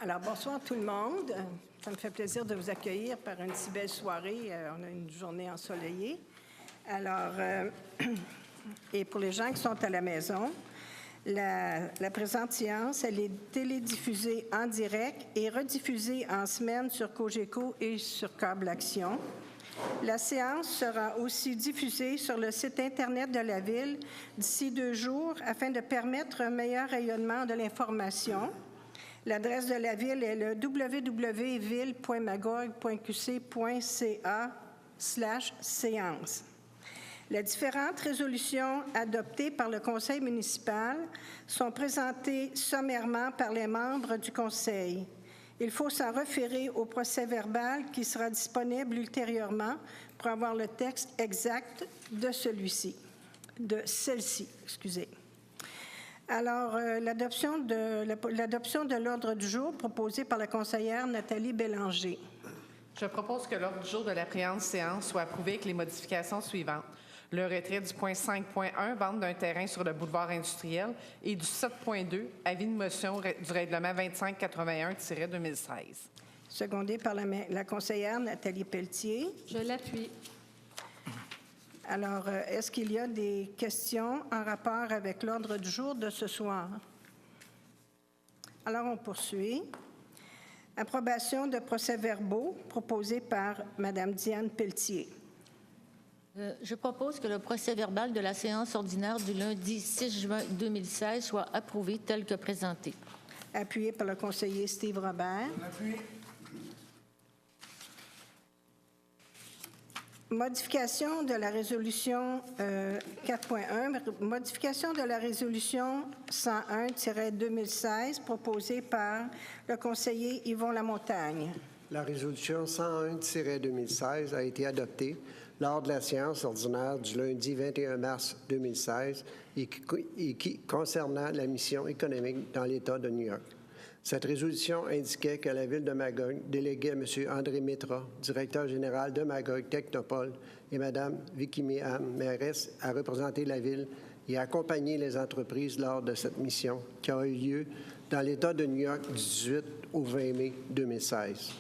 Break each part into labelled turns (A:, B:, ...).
A: Alors, bonsoir tout le monde. Ça me fait plaisir de vous accueillir par une si belle soirée. On a une journée ensoleillée. Alors, et pour les gens qui sont à la maison, la présente séance, elle est télédiffusée en direct et rediffusée en semaine sur Cogeco et sur Câble Action. La séance sera aussi diffusée sur le site Internet de la Ville d'ici 2 jours afin de permettre un meilleur rayonnement de l'information. L'adresse de la Ville est le www.ville.magog.qc.ca/séance. Les différentes résolutions adoptées par le Conseil municipal sont présentées sommairement par les membres du Conseil. Il faut s'en référer au procès-verbal qui sera disponible ultérieurement pour avoir le texte exact de celle-ci. Alors, l'adoption de l'ordre du jour proposé par la conseillère Nathalie Bélanger.
B: Je propose que l'ordre du jour de la présente séance soit approuvé avec les modifications suivantes. Le retrait du point 5.1, vente d'un terrain sur le boulevard industriel, et du 7.2, avis de motion du règlement 2581-2016.
A: Secondé par la conseillère Nathalie Pelletier.
C: Je l'appuie.
A: Alors, est-ce qu'il y a des questions en rapport avec l'ordre du jour de ce soir? Alors, on poursuit. Approbation de procès-verbaux proposés par Mme Diane Pelletier.
C: Je propose que le procès-verbal de la séance ordinaire du lundi 6 juin 2016 soit approuvé tel que présenté.
A: Appuyé par le conseiller Steve Robert. Modification de la résolution 4.1, modification de la résolution 101-2016 proposée par le conseiller Yvon Lamontagne.
D: La résolution 101-2016 a été adoptée lors de la séance ordinaire du lundi 21 mars 2016 et qui concernant la mission économique dans l'État de New York. Cette résolution indiquait que la Ville de Magog déléguait à M. André Métra, directeur général de Magog Technopole, et Mme Vicky Méham, mairesse, à représenter la Ville et à accompagner les entreprises lors de cette mission qui a eu lieu dans l'État de New York du 18 au 20 mai 2016.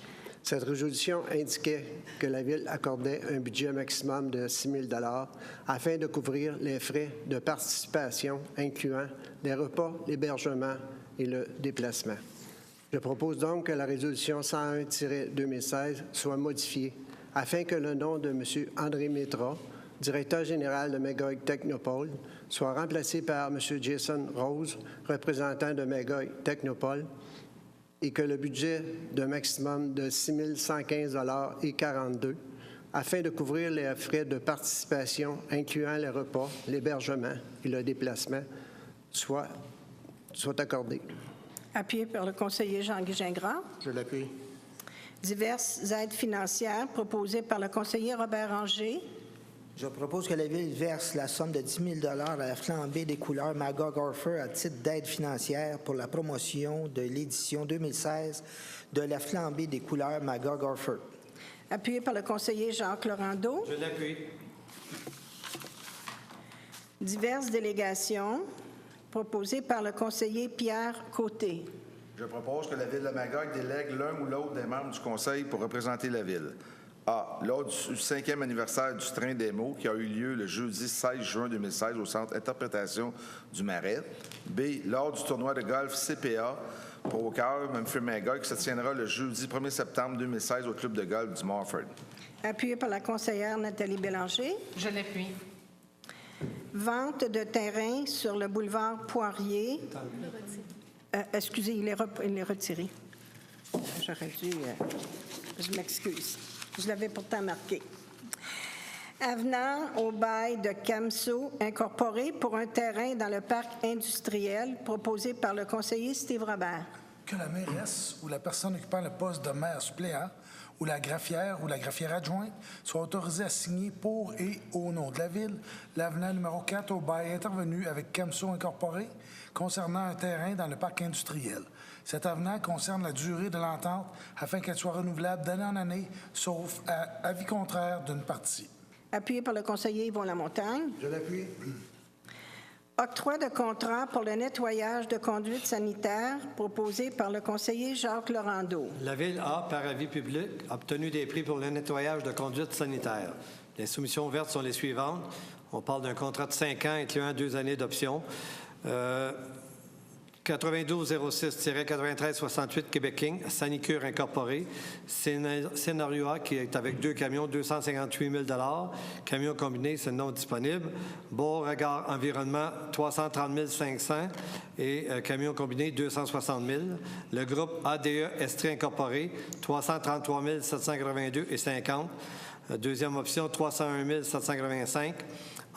D: Cette résolution indiquait que la Ville accordait un budget maximum de 6 000 $ afin de couvrir les frais de participation, incluant les repas, l'hébergement et le déplacement. Je propose donc que la résolution 101-2016 soit modifiée afin que le nom de M. André Métra, directeur général de Magog Technopole, soit remplacé par M. Jason Rose, représentant de Magog Technopole, et que le budget de maximum de 6 115 $ et 42 afin de couvrir les frais de participation, incluant les repas, l'hébergement et le déplacement, soit accordé.
A: Appuyé par le conseiller Jean-Guy Gingras.
D: Je l'appuie.
A: Diverses aides financières proposées par le conseiller Robert Anger.
E: Je propose que la Ville verse la somme de 10 000 $ à la flambée des couleurs Magog Orpher à titre d'aide financière pour la promotion de l'édition 2016 de la flambée des couleurs Magog Orpher.
A: Appuyé par le conseiller Jacques Laurendeau.
F: Je l'appuie.
A: Diverses délégations proposées par le conseiller Pierre Côté.
F: Je propose que la Ville de Magog délègue l'un ou l'autre des membres du Conseil pour représenter la Ville. A. Lors du 5e anniversaire du train des mots qui a eu lieu le jeudi 16 juin 2016 au Centre Interprétation du Marais. B. Lors du tournoi de golf CPA pour au cœur Humphrey Magog qui se tiendra le jeudi 1er septembre 2016 au club de golf du Morford. Appuyé
A: par la conseillère Nathalie Bélanger.
B: Je l'appuie.
A: Vente de terrain sur le boulevard Poirier. Excusez, il est retiré. J'aurais dû... je m'excuse. Je l'avais pourtant marqué. Avenant au bail de Camso incorporé pour un terrain dans le parc industriel proposé par le conseiller Steve Robert.
G: Que la mairesse ou la personne occupant le poste de maire suppléant ou la greffière adjointe soit autorisée à signer pour et au nom de la Ville l'avenant numéro 4 au bail intervenu avec Camso incorporé concernant un terrain dans le parc industriel. Cet avenant concerne la durée de l'entente afin qu'elle soit renouvelable d'année en année, sauf à avis contraire d'une partie.
A: Appuyé par le conseiller Yvon Lamontagne.
D: Je l'appuie.
A: Octroi de contrat pour le nettoyage de conduites sanitaires proposé par le conseiller Jacques Laurendeau.
H: La Ville a, par avis public, obtenu des prix pour le nettoyage de conduites sanitaires. Les soumissions ouvertes sont les suivantes. On parle d'un contrat de 5 ans incluant 2 années d'option. 9206-9368 Québec King, Sanicure Incorporé, Scénario A qui est avec 2 camions, 258 000 Camion combiné, c'est non disponible. Beauregard Environnement, 330 500 et camion combiné, 260 000. Le groupe ADE Estrie Incorporé, 333 782 et 50. Deuxième option, 301 785.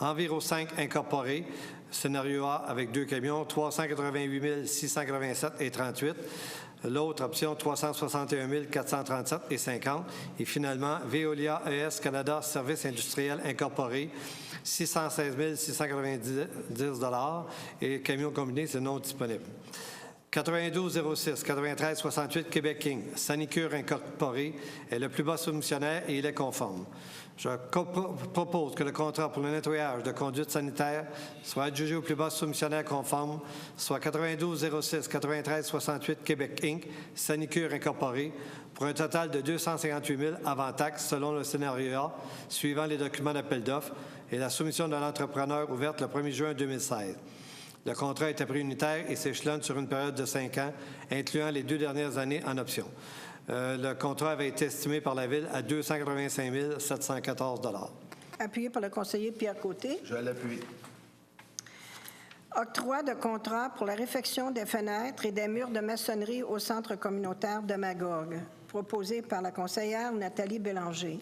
H: Enviro 5 Incorporé, Scénario A avec 2 camions, 388 687 et 38. L'autre option, 361 437 et 50. Et finalement, Veolia ES Canada Services industriels incorporés, 616 690 et camion combiné, c'est non disponible. 9206 9368 Québec King, Sanicure Incorporé est le plus bas soumissionnaire et il est conforme. Je propose que le contrat pour le nettoyage de conduites sanitaires soit adjugé au plus bas soumissionnaire conforme, soit 9206 9368 Québec Inc., Sanicure Incorporé, pour un total de 258 000 avant taxes selon le scénario A, suivant les documents d'appel d'offres et la soumission de l'entrepreneur ouverte le 1er juin 2016. Le contrat est à prix unitaire et s'échelonne sur une période de 5 ans, incluant les 2 dernières années en option. Le contrat avait été estimé par la Ville à 285 714
A: Appuyé par le conseiller Pierre Côté.
F: Je l'appuie.
A: Octroi de contrat pour la réfection des fenêtres et des murs de maçonnerie au centre communautaire de Magog, proposé par la conseillère Nathalie Bélanger.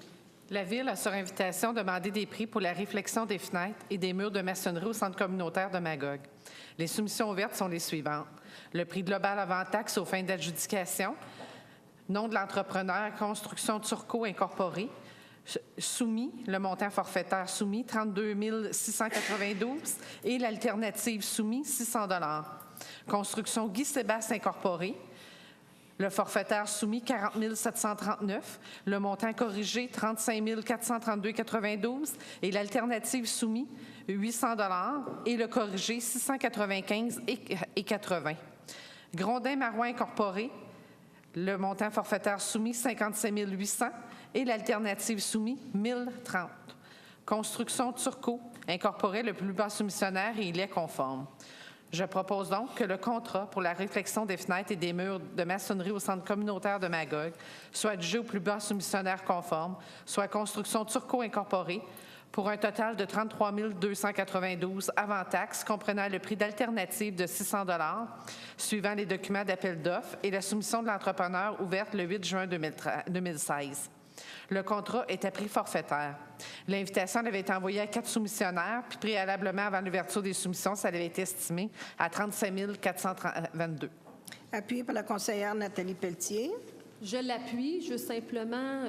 B: La Ville a, sur invitation, demandé des prix pour la réflexion des fenêtres et des murs de maçonnerie au centre communautaire de Magog. Les soumissions ouvertes sont les suivantes. Le prix global avant taxe aux fins d'adjudication, nom de l'entrepreneur, Construction Turco Incorporé, soumis, le montant forfaitaire soumis, 32 692 et l'alternative soumis, 600 Construction Guy Sébastien Incorporé, le forfaitaire soumis, 40 739, le montant corrigé, 35 432,92 et l'alternative soumis, 800 et le corrigé, 695,80. Grondin Marois Incorporé, le montant forfaitaire soumis, 57 800 et l'alternative soumis, 1030. Construction Turco Incorporé, le plus bas soumissionnaire et il est conforme. Je propose donc que le contrat pour la réflexion des fenêtres et des murs de maçonnerie au centre communautaire de Magog soit adjugé au plus bas soumissionnaire conforme, soit Construction Turco Incorporé, pour un total de 33 292 avant taxes, comprenant le prix d'alternative de 600 suivant les documents d'appel d'offres et la soumission de l'entrepreneur ouverte le 8 juin 2016. Le contrat est à prix forfaitaire. L'invitation avait été envoyée à 4 soumissionnaires, puis préalablement avant l'ouverture des soumissions, ça avait été estimé à 35 422.
A: Appuyé par la conseillère Nathalie Pelletier.
I: Je l'appuie. Je veux simplement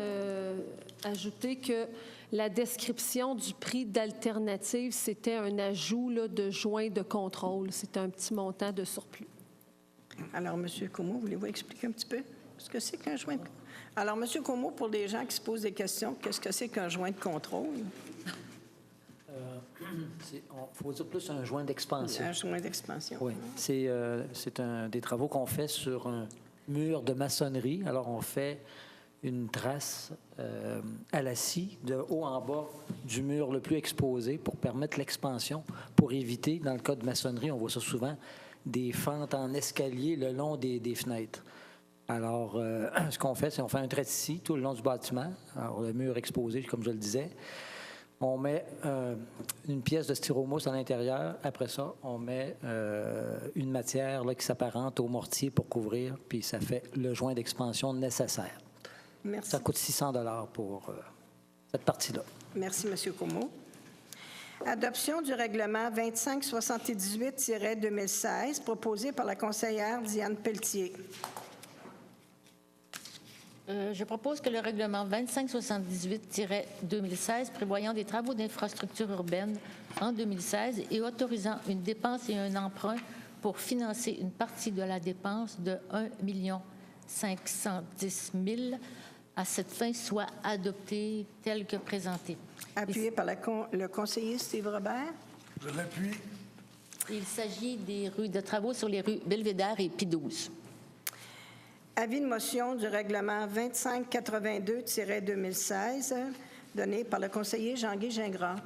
I: ajouter que la description du prix d'alternative, c'était un ajout là, de joint de contrôle. C'était un petit montant de surplus.
A: Alors, M. Comeau, voulez-vous expliquer un petit peu ce que c'est qu'un joint de contrôle? Alors, M. Comeau, pour les gens qui se posent des questions, qu'est-ce que c'est qu'un joint de contrôle?
J: Il faut dire plus un joint d'expansion.
A: Un joint d'expansion.
J: Oui. C'est des travaux qu'on fait sur un mur de maçonnerie. Alors, on fait une trace à la scie de haut en bas du mur le plus exposé pour permettre l'expansion, pour éviter, dans le cas de maçonnerie, on voit ça souvent, des fentes en escalier le long des fenêtres. Alors, ce qu'on fait, c'est qu'on fait un trait de scie tout le long du bâtiment. Alors, le mur exposé, comme je le disais. On met une pièce de styromousse à l'intérieur. Après ça, on met une matière là, qui s'apparente au mortier pour couvrir, puis ça fait le joint d'expansion nécessaire.
A: Merci.
J: Ça coûte 600 $ pour cette partie-là.
A: Merci, M. Comeau. Adoption du règlement 2578-2016, proposé par la conseillère Diane Pelletier.
C: Je propose que le règlement 2578-2016, prévoyant des travaux d'infrastructure urbaine en 2016 et autorisant une dépense et un emprunt pour financer une partie de la dépense de 1 510 000 à cette fin, soit adopté tel que présenté.
A: Appuyé par le conseiller Steve Robert.
G: Je l'appuie.
C: Il s'agit de travaux sur les rues Belvédère et Pie-12.
A: Avis de motion du règlement 2582-2016 donné par le conseiller Jean-Guy Gingras.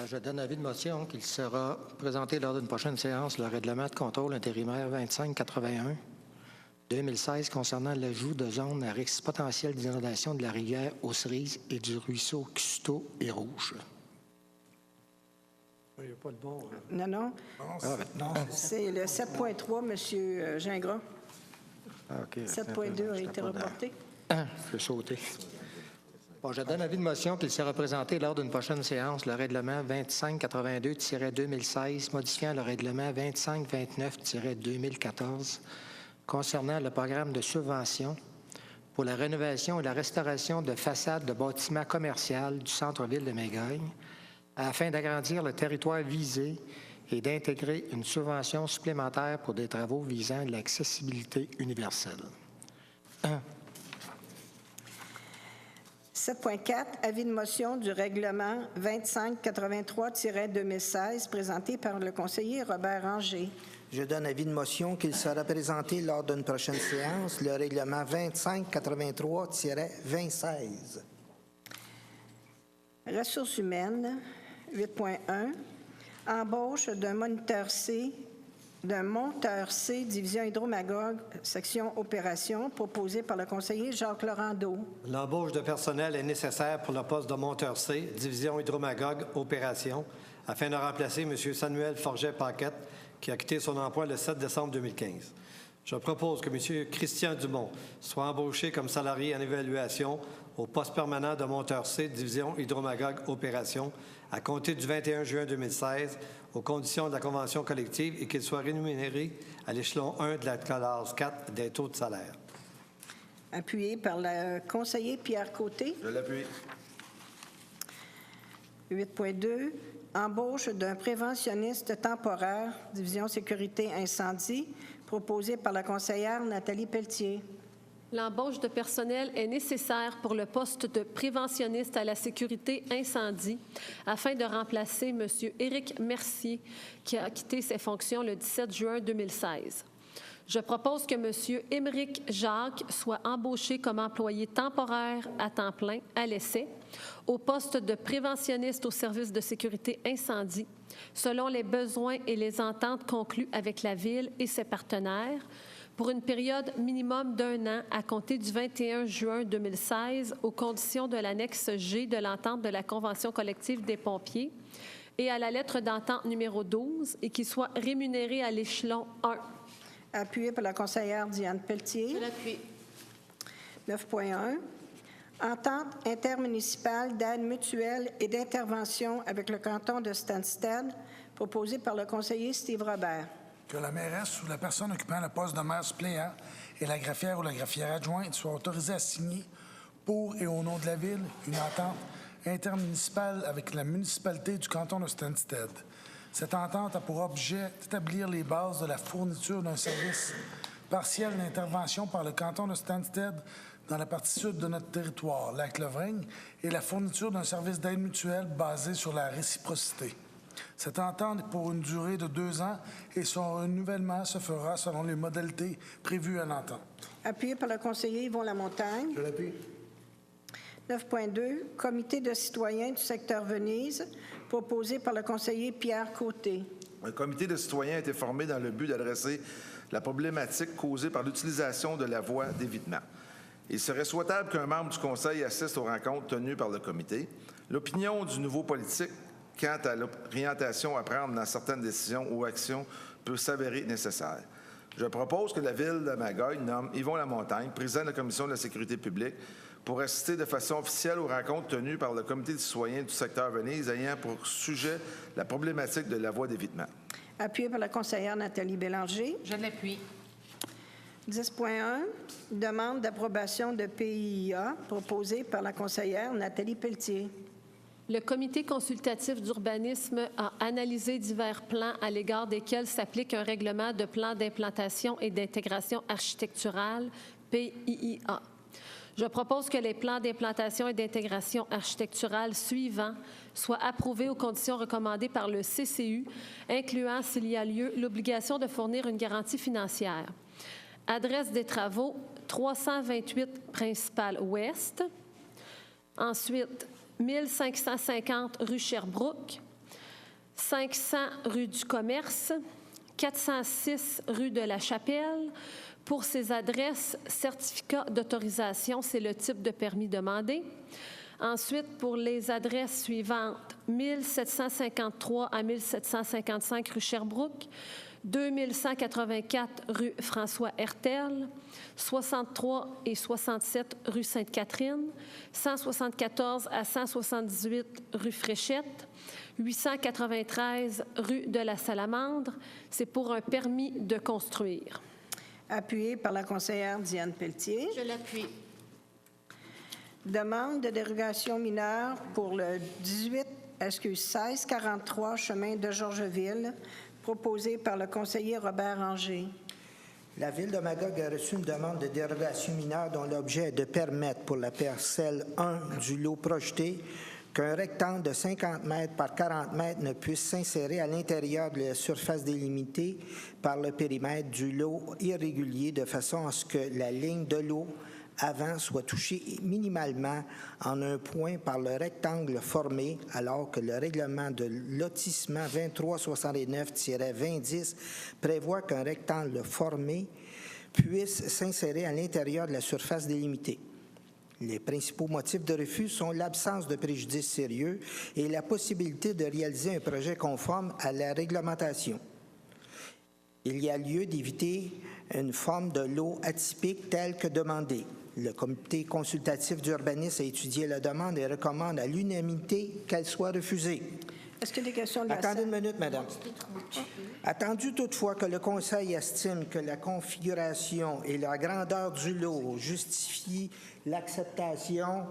K: Je donne avis de motion qu'il sera présenté lors d'une prochaine séance le règlement de contrôle intérimaire 2581-2016 concernant l'ajout de zones à risque potentiel d'inondation de la rivière aux Cerises et du ruisseau Custeau et Rouge.
H: Il n'y a pas de bon.
A: Non. C'est le 7.3, M. Gingras.
K: OK.
A: 7.2 a été reporté.
K: Je vais sauter. Bon, je donne avis de motion qu'il sera présenté lors d'une prochaine séance le règlement 2582-2016 modifiant le règlement 2529-2014 concernant le programme de subvention pour la rénovation et la restauration de façades de bâtiments commerciaux du centre-ville de Magog afin d'agrandir le territoire visé et d'intégrer une subvention supplémentaire pour des travaux visant l'accessibilité universelle.
A: 7.4, avis de motion du règlement 2583-2016 présenté par le conseiller Robert Ranger.
E: Je donne avis de motion qu'il sera présenté lors d'une prochaine séance le règlement 2583-2016.
A: Ressources humaines, 8.1, embauche d'un monteur C, division Hydro-Magog, section opération, proposé par le conseiller Jacques Laurando.
H: L'embauche de personnel est nécessaire pour le poste de monteur C, division Hydro-Magog, opération, afin de remplacer M. Samuel Forget-Paquette, qui a quitté son emploi le 7 décembre 2015. Je propose que M. Christian Dumont soit embauché comme salarié en évaluation au poste permanent de monteur C, division Hydro-Magog, opération, à compter du 21 juin 2016, aux conditions de la convention collective et qu'il soit rémunéré à l'échelon 1 de la classe 4 des taux de salaire.
A: Appuyé par le conseiller Pierre Côté.
F: Je l'appuie.
A: 8.2, embauche d'un préventionniste temporaire, division sécurité incendie, proposé par la conseillère Nathalie Pelletier.
I: L'embauche de personnel est nécessaire pour le poste de préventionniste à la sécurité incendie afin de remplacer M. Éric Mercier, qui a quitté ses fonctions le 17 juin 2016. Je propose que M. Émeric Jacques soit embauché comme employé temporaire à temps plein à l'essai au poste de préventionniste au service de sécurité incendie, selon les besoins et les ententes conclues avec la Ville et ses partenaires, pour une période minimum d'1 an à compter du 21 juin 2016 aux conditions de l'annexe G de l'entente de la Convention collective des pompiers et à la lettre d'entente numéro 12 et qui soit rémunéré à l'échelon 1.
A: Appuyé par la conseillère Diane Pelletier.
C: Je l'appuie.
A: 9.1, entente intermunicipale d'aide mutuelle et d'intervention avec le canton de Stansted, proposé par le conseiller Steve Robert.
G: Que la mairesse ou la personne occupant le poste de maire suppléant et la greffière ou la greffière adjointe soient autorisés à signer pour et au nom de la Ville une entente intermunicipale avec la municipalité du canton de Stansted. Cette entente a pour objet d'établir les bases de la fourniture d'un service partiel d'intervention par le canton de Stansted dans la partie sud de notre territoire, Lac-Lovreigne, et la fourniture d'un service d'aide mutuelle basé sur la réciprocité. Cette entente est pour une durée de 2 ans et son renouvellement se fera selon les modalités prévues à l'entente.
A: Appuyé par le conseiller Yvon Lamontagne.
D: Je l'appuie.
A: 9.2, comité de citoyens du secteur Venise, proposé par le conseiller Pierre Côté.
F: Un comité de citoyens a été formé dans le but d'adresser la problématique causée par l'utilisation de la voie d'évitement. Il serait souhaitable qu'un membre du conseil assiste aux rencontres tenues par le comité. L'opinion du nouveau politique quant à l'orientation à prendre dans certaines décisions ou actions peut s'avérer nécessaire. Je propose que la Ville de Magog nomme Yvon Lamontagne, président de la Commission de la sécurité publique, pour assister de façon officielle aux rencontres tenues par le comité des citoyens du secteur Venise ayant pour sujet la problématique de la voie d'évitement.
A: Appuyé par la conseillère Nathalie Bélanger.
B: Je l'appuie.
A: 10.1, demande d'approbation de PIA, proposée par la conseillère Nathalie Pelletier.
I: Le comité consultatif d'urbanisme a analysé divers plans à l'égard desquels s'applique un règlement de plan d'implantation et d'intégration architecturale, PIIA. Je propose que les plans d'implantation et d'intégration architecturale suivants soient approuvés aux conditions recommandées par le CCU, incluant, s'il y a lieu, l'obligation de fournir une garantie financière. Adresse des travaux, 328 Principal Ouest. Ensuite, 1550 rue Sherbrooke, 500 rue du Commerce, 406 rue de la Chapelle. Pour ces adresses, certificat d'autorisation, c'est le type de permis demandé. Ensuite, pour les adresses suivantes, 1753 à 1755 rue Sherbrooke, 2184 rue François Hertel, 63 et 67 rue Sainte-Catherine, 174 à 178 rue Fréchette, 893 rue de la Salamandre. C'est pour un permis de construire.
A: Appuyé par la conseillère Diane Pelletier.
C: Je l'appuie.
A: Demande de dérogation mineure pour le 1643 chemin de Georgeville, proposé par le conseiller Robert Anger.
E: La Ville de Magog a reçu une demande de dérogation mineure dont l'objet est de permettre pour la parcelle 1 du lot projeté qu'un rectangle de 50 mètres par 40 mètres ne puisse s'insérer à l'intérieur de la surface délimitée par le périmètre du lot irrégulier de façon à ce que la ligne de l'eau avant soit touchée minimalement en un point par le rectangle formé, alors que le règlement de lotissement 2369-2010 prévoit qu'un rectangle formé puisse s'insérer à l'intérieur de la surface délimitée. Les principaux motifs de refus sont l'absence de préjudice sérieux et la possibilité de réaliser un projet conforme à la réglementation. Il y a lieu d'éviter une forme de lot atypique telle que demandée. Le comité consultatif d'urbanisme a étudié la demande et recommande à l'unanimité qu'elle soit refusée.
A: Est-ce qu'il y a des questions de la
E: Attendez
A: salle?
E: une minute, madame. Attendu toutefois que le Conseil estime que la configuration et la grandeur du lot justifient l'acceptation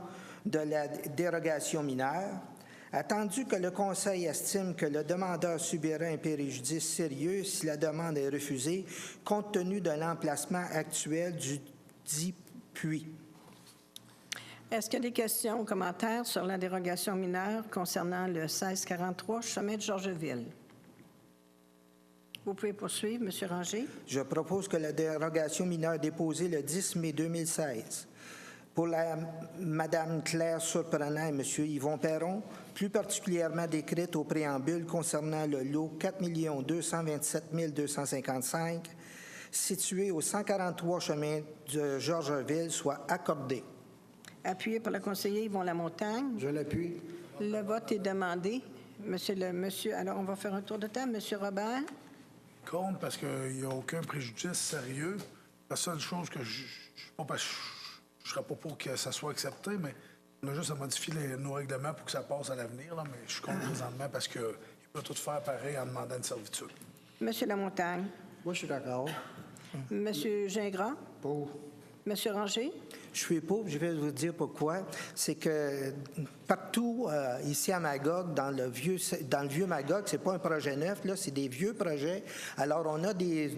E: de la dérogation mineure, attendu que le Conseil estime que le demandeur subira un préjudice sérieux si la demande est refusée, compte tenu de l'emplacement actuel du dit puits.
A: Est-ce qu'il y a des questions ou commentaires sur la dérogation mineure concernant le 1643 chemin de Georgeville? Vous pouvez poursuivre, M. Ranger.
E: Je propose que la dérogation mineure déposée le 10 mai 2016 pour Mme Claire Surprenant et M. Yvon Perron, plus particulièrement décrite au préambule concernant le lot 4 227 255, situé au 143 chemin de Georgeville, soit accordée.
A: Appuyé par le conseiller Yvon Lamontagne.
D: Je l'appuie.
A: Le vote est demandé. Alors, on va faire un tour de table. Monsieur Robert?
G: Contre, parce qu'il n'y a aucun préjudice sérieux. La seule chose que je ne serais pas pour que ça soit accepté, mais on a juste à modifier nos règlements pour que ça passe à l'avenir. Mais je suis contre présentement parce qu'il peut tout faire pareil en demandant une servitude.
A: Monsieur Lamontagne?
D: Moi, je suis d'accord.
A: Monsieur Gingras?
D: Pour.
A: Monsieur Ranger?
E: Je suis pour, je vais vous dire pourquoi. C'est que partout ici à Magog, dans le vieux Magog, c'est pas un projet neuf, là, c'est des vieux projets. Alors, on a des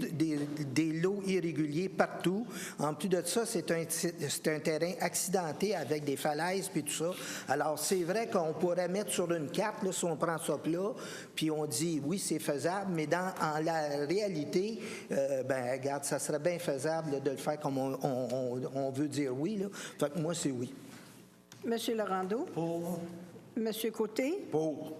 E: lots irréguliers partout. En plus de ça, c'est un terrain accidenté avec des falaises puis tout ça. Alors, c'est vrai qu'on pourrait mettre sur une carte, là, si on prend ça plat, puis on dit oui, c'est faisable, mais en la réalité, regarde, ça serait bien faisable là, de le faire comme on veut dire oui. Là. Fait que moi, c'est oui.
A: Monsieur Laurando?
D: Pour.
A: Monsieur Côté?
F: Pour.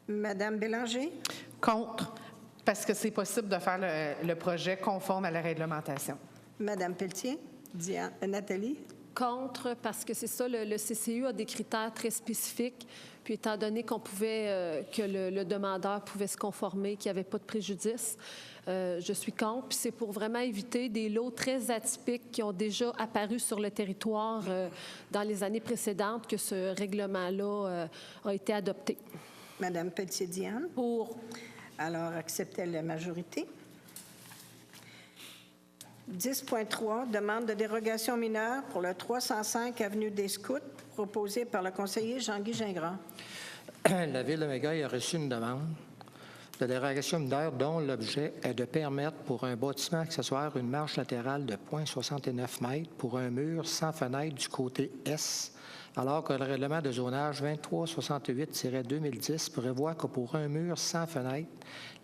A: Madame Bélanger?
B: Contre, parce que c'est possible de faire le projet conforme à la réglementation.
A: Madame Pelletier? Nathalie?
I: Contre, parce que c'est ça, le CCU a des critères très spécifiques. Puis étant donné qu'on pouvait, que le demandeur pouvait se conformer, qu'il n'y avait pas de préjudice, je suis contre. Puis c'est pour vraiment éviter des lots très atypiques qui ont déjà apparu sur le territoire dans les années précédentes que ce règlement-là a été adopté.
A: Madame Pelletier-Diane?
I: Pour.
A: Alors, acceptez la majorité. 10.3, demande de dérogation mineure pour le 305 avenue des Scouts, proposé par le conseiller Jean-Guy Gingras.
K: La Ville de Magog a reçu une demande de dérogation mineure dont l'objet est de permettre pour un bâtiment accessoire une marge latérale de 0,69 m pour un mur sans fenêtre du côté S, alors que le règlement de zonage 2368-2010 prévoit que pour un mur sans fenêtre,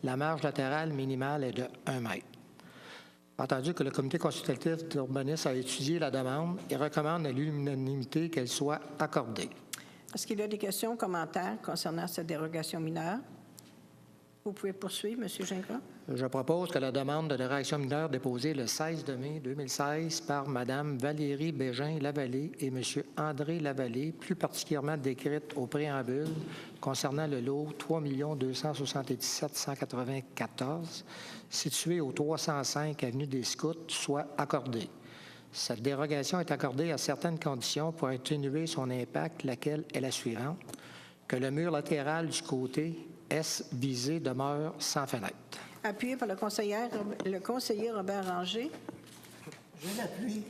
K: la marge latérale minimale est de 1 m. Entendu que le comité consultatif d'urbanisme a étudié la demande et recommande à l'unanimité qu'elle soit accordée.
A: Est-ce qu'il y a des questions ou commentaires concernant cette dérogation mineure? Vous pouvez poursuivre, M. Gingras.
K: Je propose que la demande de dérogation mineure déposée le 16 mai 2016 par Mme Valérie Bégin-Lavallée et M. André Lavallée, plus particulièrement décrite au préambule concernant le lot 3 277 194, situé au 305 avenue des Scouts, soit accordée. Cette dérogation est accordée à certaines conditions pour atténuer son impact, laquelle est la suivante: que le mur latéral du côté S visé demeure sans fenêtre.
A: Appuyé par le conseiller Robert Ranger.
E: Je l'appuie.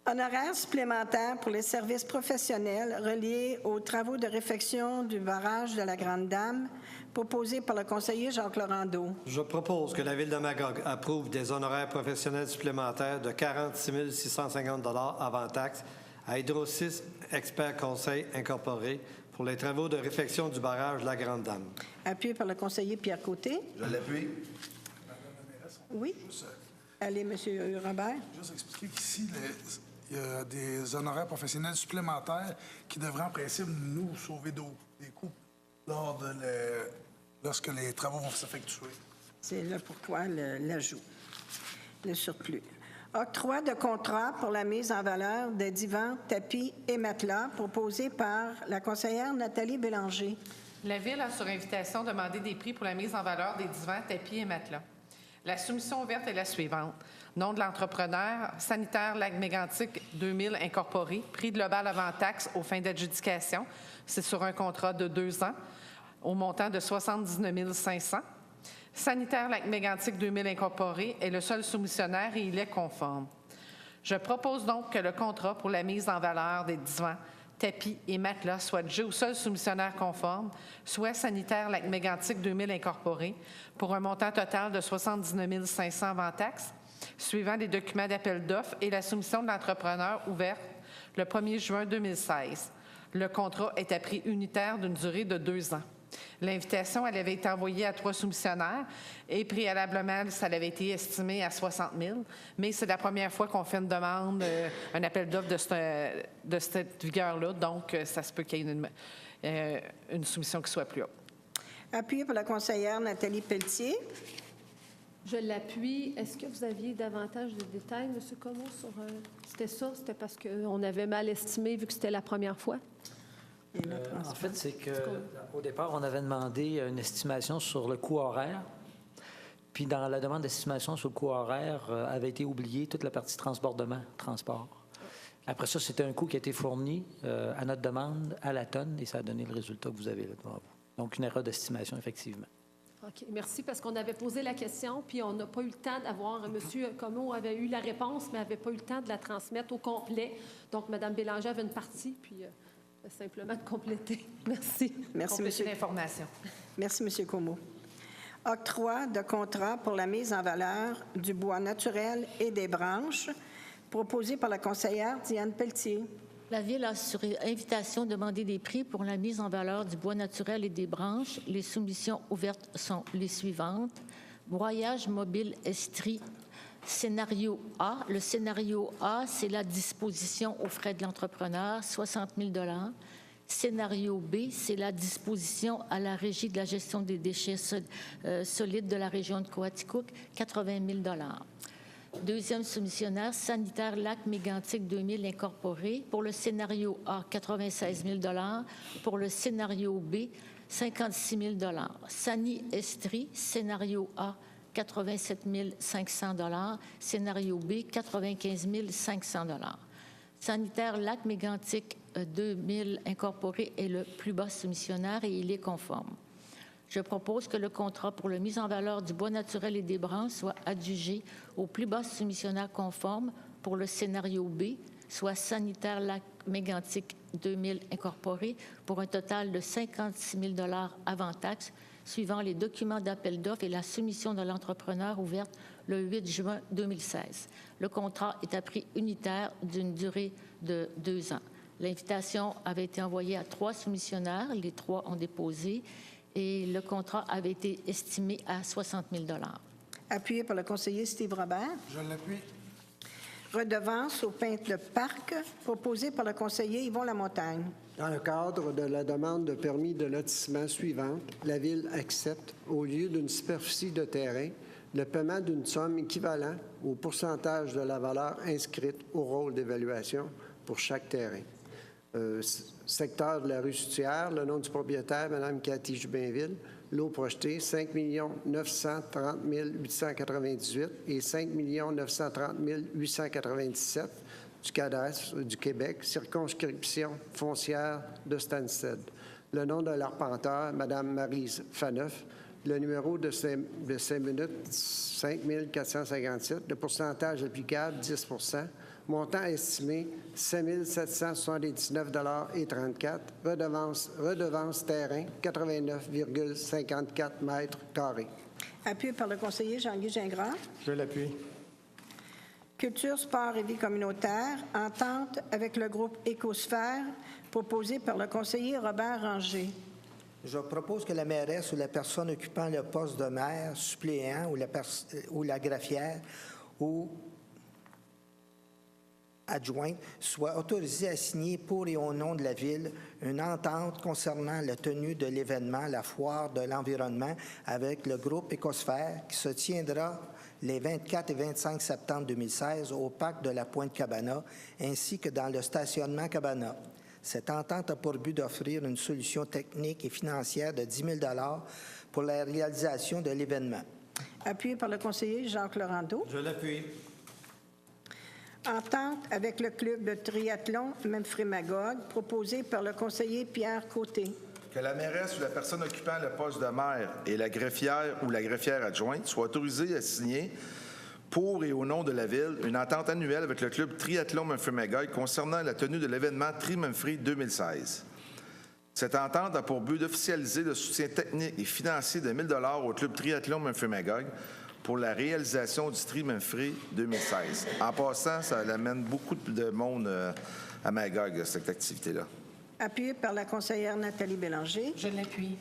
A: Honoraires supplémentaires pour les services professionnels reliés aux travaux de réfection du barrage de la Grande-Dame, proposé par le conseiller Jacques Laurendeau.
H: Je propose que la Ville de Magog approuve des honoraires professionnels supplémentaires de 46 650 avant taxes à Hydro-6 Expert Conseil Incorporé pour les travaux de réfection du barrage de la Grande-Dame.
A: Appuyé par le conseiller Pierre Côté.
F: Je l'appuie.
A: Oui. Allez, M. Robert.
G: Juste expliquer qu'ici, il y a des honoraires professionnels supplémentaires qui devraient en principe nous sauver des coûts lorsque les travaux vont s'effectuer.
A: C'est là pourquoi l'ajout, le surplus. Octroi de contrat pour la mise en valeur des divans, tapis et matelas proposé par la conseillère Nathalie Bélanger.
B: La Ville a sur invitation demandé des prix pour la mise en valeur des divans, tapis et matelas. La soumission ouverte est la suivante. Nom de l'entrepreneur, Sanitaire Lac-Mégantic 2000 Incorporé, prix global avant taxe aux fins d'adjudication. C'est sur un contrat de 2 ans au montant de 79 500. Sanitaire Lac-Mégantic 2000 Incorporé est le seul soumissionnaire et il est conforme. Je propose donc que le contrat pour la mise en valeur des divans, tapis et matelas soit adjugé au seul soumissionnaire conforme, soit Sanitaire Lac-Mégantic 2000 Incorporé, pour un montant total de 79 500 avant taxe, suivant les documents d'appel d'offres et la soumission de l'entrepreneur ouverte le 1er juin 2016. Le contrat est à prix unitaire d'une durée de 2 ans. L'invitation, elle avait été envoyée à 3 soumissionnaires et préalablement, ça avait été estimé à 60 000, mais c'est la première fois qu'on fait une demande, un appel d'offres de cette vigueur-là, donc ça se peut qu'il y ait une soumission qui soit plus haute.
A: Appuyé par la conseillère Nathalie Pelletier.
I: Je l'appuie. Est-ce que vous aviez davantage de détails, M. Comeau, sur... C'était ça? C'était parce qu'on avait mal estimé vu que c'était la première fois?
J: En fait, c'est qu'au départ, on avait demandé une estimation sur le coût horaire. Puis dans la demande d'estimation sur le coût horaire, avait été oubliée toute la partie transbordement, transport. Après ça, c'était un coût qui a été fourni à notre demande à la tonne et ça a donné le résultat que vous avez là devant vous. Donc, une erreur d'estimation, effectivement.
I: OK. Merci, parce qu'on avait posé la question, puis on n'a pas eu le temps d'avoir... M. Comeau avait eu la réponse, mais n'avait pas eu le temps de la transmettre au complet. Donc, Mme Bélanger avait une partie, puis... simplement de compléter. Merci.
A: Merci, M.
B: l'information.
A: Merci, M. Comeau. Octroi de contrat pour la mise en valeur du bois naturel et des branches, proposé par la conseillère Diane Pelletier.
C: La Ville a sur invitation demandé des prix pour la mise en valeur du bois naturel et des branches. Les soumissions ouvertes sont les suivantes. Broyage mobile estrie. Scénario A. Le scénario A, c'est la disposition aux frais de l'entrepreneur, 60 000 $. Scénario B, c'est la disposition à la Régie de la gestion des déchets solides de la région de Coaticook, 80 000 $. Deuxième soumissionnaire, Sanitaire Lac-Mégantic 2000 Incorporé. Pour le scénario A, 96 000 $. Pour le scénario B, 56 000 $. Sani Estrie, scénario A, 87 500 $. Scénario B, 95 500 $. Sanitaire Lac-Mégantic 2000 Incorporé est le plus bas soumissionnaire et il est conforme. Je propose que le contrat pour la mise en valeur du bois naturel et des branches soit adjugé au plus bas soumissionnaire conforme pour le scénario B, soit Sanitaire Lac Mégantic 2000 Incorporé, pour un total de 56 000 $ avant taxes, suivant les documents d'appel d'offres et la soumission de l'entrepreneur ouverte le 8 juin 2016. Le contrat est à prix unitaire d'une durée de 2 ans. L'invitation avait été envoyée à 3 soumissionnaires. Les 3 ont déposé et le contrat avait été estimé à 60 000 $.
A: Appuyé par le conseiller Steve Robert.
G: Je l'appuie.
A: Redevance aux peintres de parc, proposée par le conseiller Yvon Lamontagne.
D: Dans le cadre de la demande de permis de lotissement suivante, la Ville accepte, au lieu d'une superficie de terrain, le paiement d'une somme équivalente au pourcentage de la valeur inscrite au rôle d'évaluation pour chaque terrain. Secteur de la rue Soutière, le nom du propriétaire, Mme Cathy Jubinville. Lot projeté, 5 930 898 et 5 930 897 du cadastre du Québec, circonscription foncière de Stansted. Le nom de l'arpenteur, Mme Maryse Faneuf. Le numéro de 5 minutes, 5 457. Le pourcentage applicable, 10 %. Montant estimé, 5 779,34 $. Redevance terrain, 89,54 mètres carrés.
A: Appuyé par le conseiller Jean-Guy Gingras.
K: Je l'appuie.
A: Culture, sport et vie communautaire, entente avec le groupe Écosphère, proposé par le conseiller Robert Ranger.
E: Je propose que la mairesse ou la personne occupant le poste de maire, suppléant ou la greffière ou adjointe soit autorisée à signer pour et au nom de la Ville une entente concernant la tenue de l'événement La Foire de l'environnement avec le groupe Écosphère qui se tiendra les 24 et 25 septembre 2016 au parc de la Pointe-Cabana ainsi que dans le stationnement Cabana. Cette entente a pour but d'offrir une solution technique et financière de 10 000 $ pour la réalisation de l'événement.
A: Appuyé par le conseiller Jacques Laurendeau.
H: Je l'appuie.
A: Entente avec le club de triathlon Memphremagog, proposé par le conseiller Pierre Côté.
F: Que la mairesse ou la personne occupant le poste de maire et la greffière ou la greffière adjointe soient autorisées à signer pour et au nom de la Ville une entente annuelle avec le club triathlon Memphremagog concernant la tenue de l'événement Tri-Memphrey 2016. Cette entente a pour but d'officialiser le soutien technique et financier de 1 000 $ au club triathlon Memphremagog pour la réalisation du Tri-Memphrey 2016. En passant, ça amène beaucoup de monde à Magog, cette activité-là.
A: Appuyé par la conseillère Nathalie Bélanger.
B: Je l'appuie.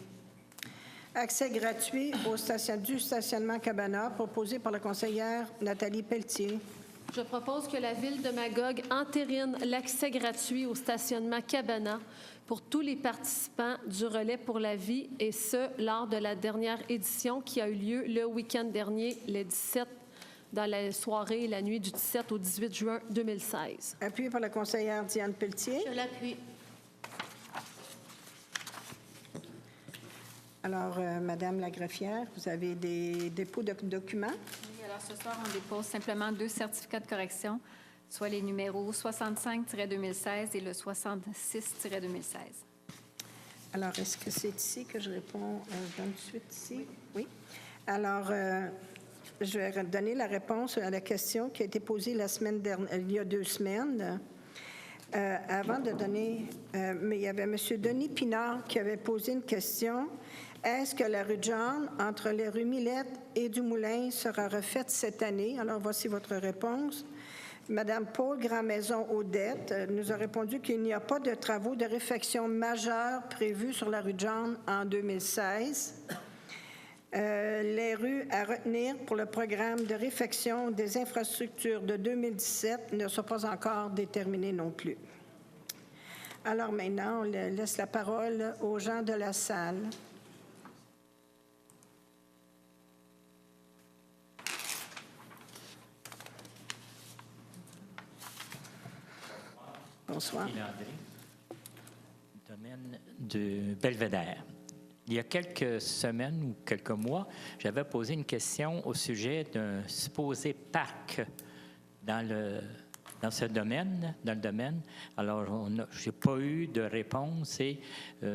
A: Accès gratuit au stationnement Cabana, proposé par la conseillère Nathalie Pelletier.
I: Je propose que la Ville de Magog entérine l'accès gratuit au stationnement Cabana pour tous les participants du Relais pour la vie, et ce, lors de la dernière édition qui a eu lieu le week-end dernier, le 17, dans la soirée et la nuit du 17 au 18 juin 2016.
A: Appuyé par la conseillère Diane Pelletier.
C: Je l'appuie.
A: Alors, Madame la greffière, vous avez des dépôts de documents?
L: Oui, alors ce soir, on dépose simplement 2 certificats de correction, soit les numéros 65-2016 et le 66-2016.
A: Alors, est-ce que c'est ici que je réponds? Je donne suite ici. Oui. Alors, je vais donner la réponse à la question qui a été posée il y a 2 semaines. Avant de donner, mais il y avait M. Denis Pinard qui avait posé une question. Est-ce que la rue John, entre les rues Millette et du Moulin, sera refaite cette année? Alors, voici votre réponse. Madame Paul Grandmaison-Audette nous a répondu qu'il n'y a pas de travaux de réfection majeurs prévus sur la rue John en 2016. Les rues à retenir pour le programme de réfection des infrastructures de 2017 ne sont pas encore déterminées non plus. Alors maintenant, on laisse la parole aux gens de la salle. Bonsoir.
M: Domaine de Belvédère. Il y a quelques semaines ou quelques mois, j'avais posé une question au sujet d'un supposé parc dans le domaine. Alors, je n'ai pas eu de réponse et vous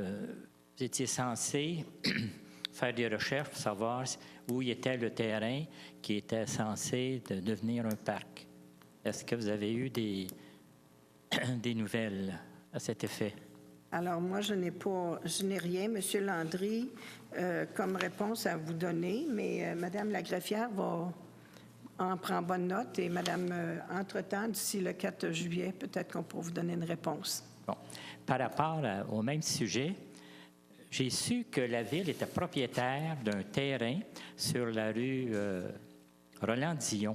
M: étiez censé faire des recherches pour savoir où était le terrain qui était censé devenir un parc. Est-ce que vous avez eu des des nouvelles à cet effet?
A: Alors, moi, je n'ai rien, Monsieur Landry, comme réponse à vous donner, mais Madame la greffière en prend bonne note et Madame, entre-temps, d'ici le 4 juillet, peut-être qu'on pourra vous donner une réponse.
M: Bon. Par rapport au même sujet, j'ai su que la Ville était propriétaire d'un terrain sur la rue Roland-Dillon.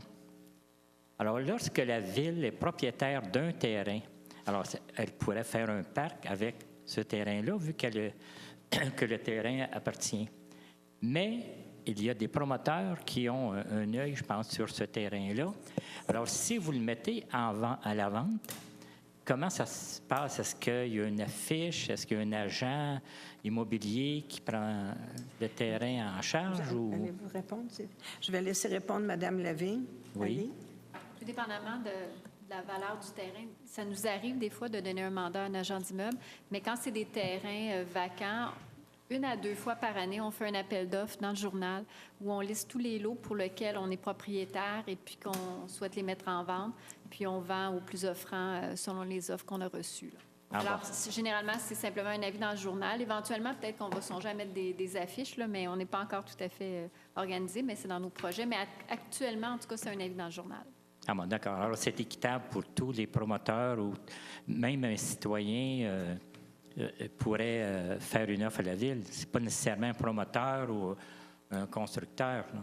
M: Alors, lorsque la Ville est propriétaire d'un terrain, alors elle pourrait faire un parc avec ce terrain-là, vu que le terrain appartient. Mais il y a des promoteurs qui ont un œil, je pense, sur ce terrain-là. Alors, si vous le mettez à la vente, comment ça se passe? Est-ce qu'il y a une affiche? Est-ce qu'il y a un agent immobilier qui prend le terrain en charge?
A: Allez-vous répondre? Je vais laisser répondre Mme Lavigne.
M: Oui.
A: Allez.
L: Tout dépendamment de la valeur du terrain, ça nous arrive des fois de donner un mandat à un agent d'immeuble, mais quand c'est des terrains vacants, 1 à 2 fois par année, on fait un appel d'offres dans le journal où on liste tous les lots pour lesquels on est propriétaire et puis qu'on souhaite les mettre en vente, puis on vend au plus offrant selon les offres qu'on a reçues. Alors, généralement, c'est simplement un avis dans le journal. Éventuellement, peut-être qu'on va songer à mettre des affiches, là, mais on n'est pas encore tout à fait organisé, mais c'est dans nos projets. Mais actuellement, en tout cas, c'est un avis dans le journal.
M: Ah bon, d'accord. Alors, c'est équitable pour tous les promoteurs ou même un citoyen pourrait faire une offre à la Ville. Ce n'est pas nécessairement un promoteur ou un constructeur, là.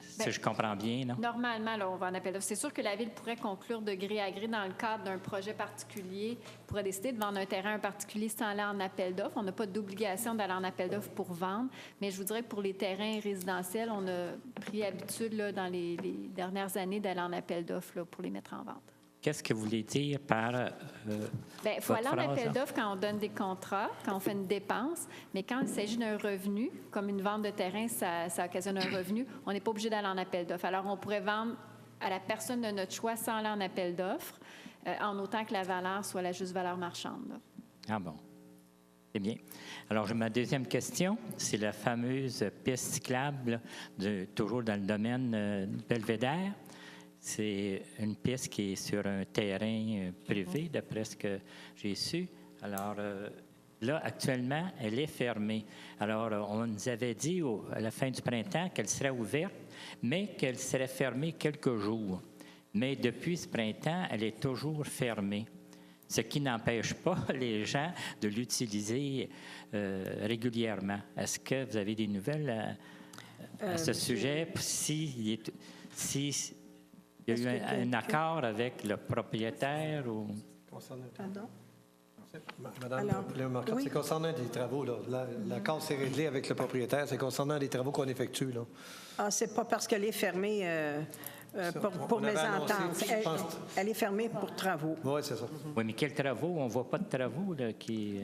M: Si je comprends bien, non?
L: Normalement, là, on va en appel d'offres. C'est sûr que la Ville pourrait conclure de gré à gré dans le cadre d'un projet particulier, pourrait décider de vendre un terrain à un particulier sans aller en appel d'offres. On n'a pas d'obligation d'aller en appel d'offres pour vendre, mais je vous dirais que pour les terrains résidentiels, on a pris habitude là, dans les dernières années d'aller en appel d'offres là, pour les mettre en vente.
M: Qu'est-ce que vous voulez dire par...
L: Il faut aller en appel d'offres quand on donne des contrats, quand on fait une dépense, mais quand il s'agit d'un revenu, comme une vente de terrain, ça occasionne un revenu, on n'est pas obligé d'aller en appel d'offres. Alors, on pourrait vendre à la personne de notre choix sans aller en appel d'offres, en autant que la valeur soit la juste valeur marchande. Là.
M: Ah bon. C'est bien. Alors, ma deuxième question, c'est la fameuse piste cyclable, toujours dans le domaine Belvédère. C'est une piste qui est sur un terrain privé, d'après ce que j'ai su. Alors, là, actuellement, elle est fermée. Alors, on nous avait dit à la fin du printemps qu'elle serait ouverte, mais qu'elle serait fermée quelques jours. Mais depuis ce printemps, elle est toujours fermée. Ce qui n'empêche pas les gens de l'utiliser régulièrement. Est-ce que vous avez des nouvelles à ce sujet? Si il y a eu un accord avec le propriétaire ou...
A: Pardon?
H: Madame Léon-Marcotte, oui. C'est concernant des travaux. L'accord s'est réglé avec le propriétaire. C'est concernant des travaux qu'on effectue. Là.
A: Ah, c'est pas parce qu'elle est fermée pour mésentente. Elle est fermée pour travaux.
H: Oui, c'est ça.
M: Oui, mais quels travaux? On ne voit pas de travaux là, qui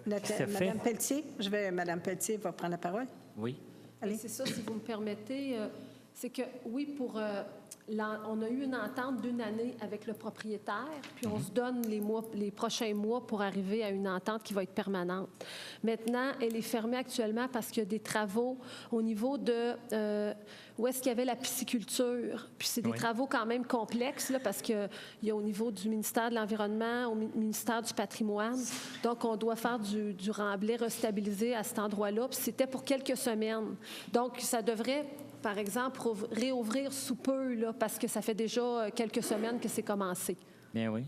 M: se fait.
A: Madame Pelletier, Madame Pelletier va prendre la parole.
M: Oui.
I: Allez. C'est ça, si vous me permettez. C'est que, oui, on a eu une entente d'1 année avec le propriétaire, puis on se donne les prochains mois pour arriver à une entente qui va être permanente. Maintenant, elle est fermée actuellement parce qu'il y a des travaux au niveau de où est-ce qu'il y avait la pisciculture. Puis c'est des travaux quand même complexes, là, parce qu'il y a au niveau du ministère de l'Environnement, au ministère du Patrimoine. Donc, on doit faire du remblai restabilisé à cet endroit-là. Puis c'était pour quelques semaines. Donc, ça devrait... par exemple, réouvrir sous peu, là, parce que ça fait déjà quelques semaines que c'est commencé.
M: Bien oui.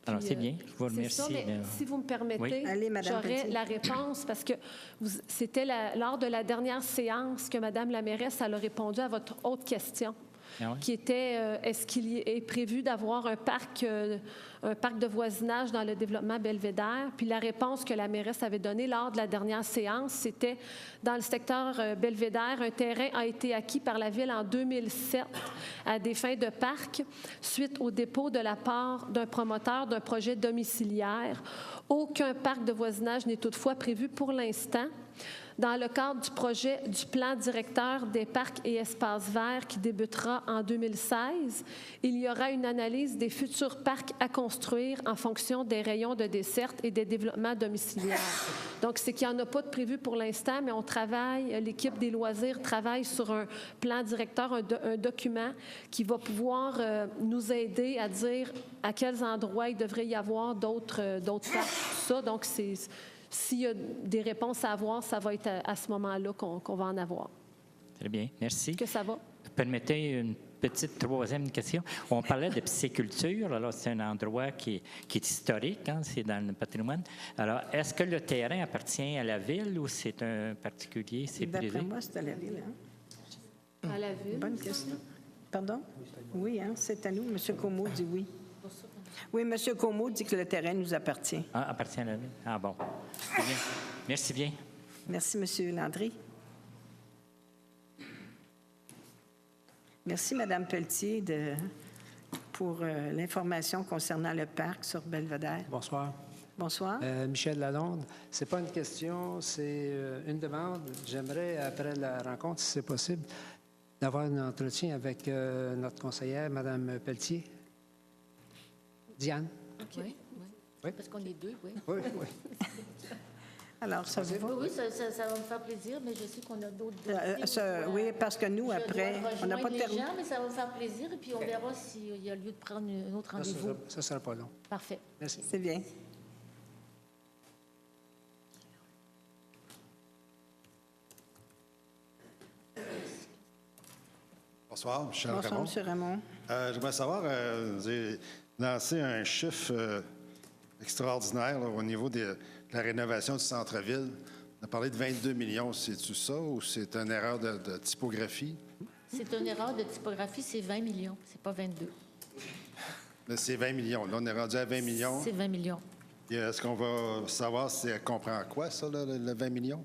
M: Alors, c'est bien. Je vous remercie.
I: Ça, mais si vous me permettez, j'aurais la réponse, parce que c'était lors de la dernière séance que Mme la mairesse elle a répondu à votre autre question, qui était est-ce qu'il est prévu d'avoir un parc de voisinage dans le développement Belvédère? Puis la réponse que la mairesse avait donnée lors de la dernière séance, c'était dans le secteur Belvédère, un terrain a été acquis par la Ville en 2007 à des fins de parc suite au dépôt de la part d'un promoteur d'un projet domiciliaire. Aucun parc de voisinage n'est toutefois prévu pour l'instant. Dans le cadre du projet du plan directeur des parcs et espaces verts qui débutera en 2016, il y aura une analyse des futurs parcs à construire en fonction des rayons de desserte et des développements domiciliaires. Donc, c'est qu'il n'y en a pas de prévu pour l'instant, mais on travaille, l'équipe des loisirs travaille sur un plan directeur, un document qui va pouvoir nous aider à dire à quels endroits il devrait y avoir d'autres parcs, tout ça. Donc, s'il y a des réponses à avoir, ça va être à ce moment-là qu'on va en avoir.
M: Très bien, merci.
I: Que ça va?
M: Permettez une petite troisième question. On parlait de pisciculture. Alors, c'est un endroit qui est historique, hein, c'est dans le patrimoine. Alors, est-ce que le terrain appartient à la ville ou c'est un particulier? C'est privé?
A: D'après moi, c'est à la ville. Hein?
I: À la ville?
A: Bonne question. Pardon? Oui, hein, c'est à nous. M. Comeau dit oui. Oui, M. Comeau dit que le terrain nous appartient.
M: Ah, appartient à la ville? Ah bon. Très bien. Merci bien.
A: Merci, M. Landry. Merci, Mme Pelletier, pour l'information concernant le parc sur Belvedere.
N: Bonsoir.
A: Bonsoir.
N: Michel Lalonde. Ce n'est pas une question, c'est une demande. J'aimerais, après la rencontre, si c'est possible, d'avoir un entretien avec notre conseillère, Mme Pelletier. Diane?
C: OK. Oui. Parce qu'on est deux, oui.
N: Oui, oui.
A: Alors, ça vous va?
C: Oui, ça va me faire plaisir, mais je sais qu'on a d'autres dossiers.
A: Oui, parce que nous, après, on n'a pas terminé.
C: Mais ça va me faire plaisir, et puis on verra s'il y a lieu de prendre un autre rendez-vous.
N: Ça ne sera pas long.
C: Parfait.
N: Merci.
A: C'est bien.
O: Bonsoir, Michel
A: Bonsoir,
O: Ramon.
A: M. Ramon.
O: J'aimerais savoir, vous avez lancé un chiffre extraordinaire là, au niveau de la rénovation du centre-ville. On a parlé de 22 millions. C'est-tu ça ou c'est une erreur de typographie?
C: C'est une erreur de typographie, c'est 20 millions, c'est pas 22.
O: Là, c'est 20 millions. Là, on est rendu à 20 millions.
C: C'est 20 millions.
O: Est-ce qu'on va savoir si elle comprend quoi, ça, là, le 20 millions?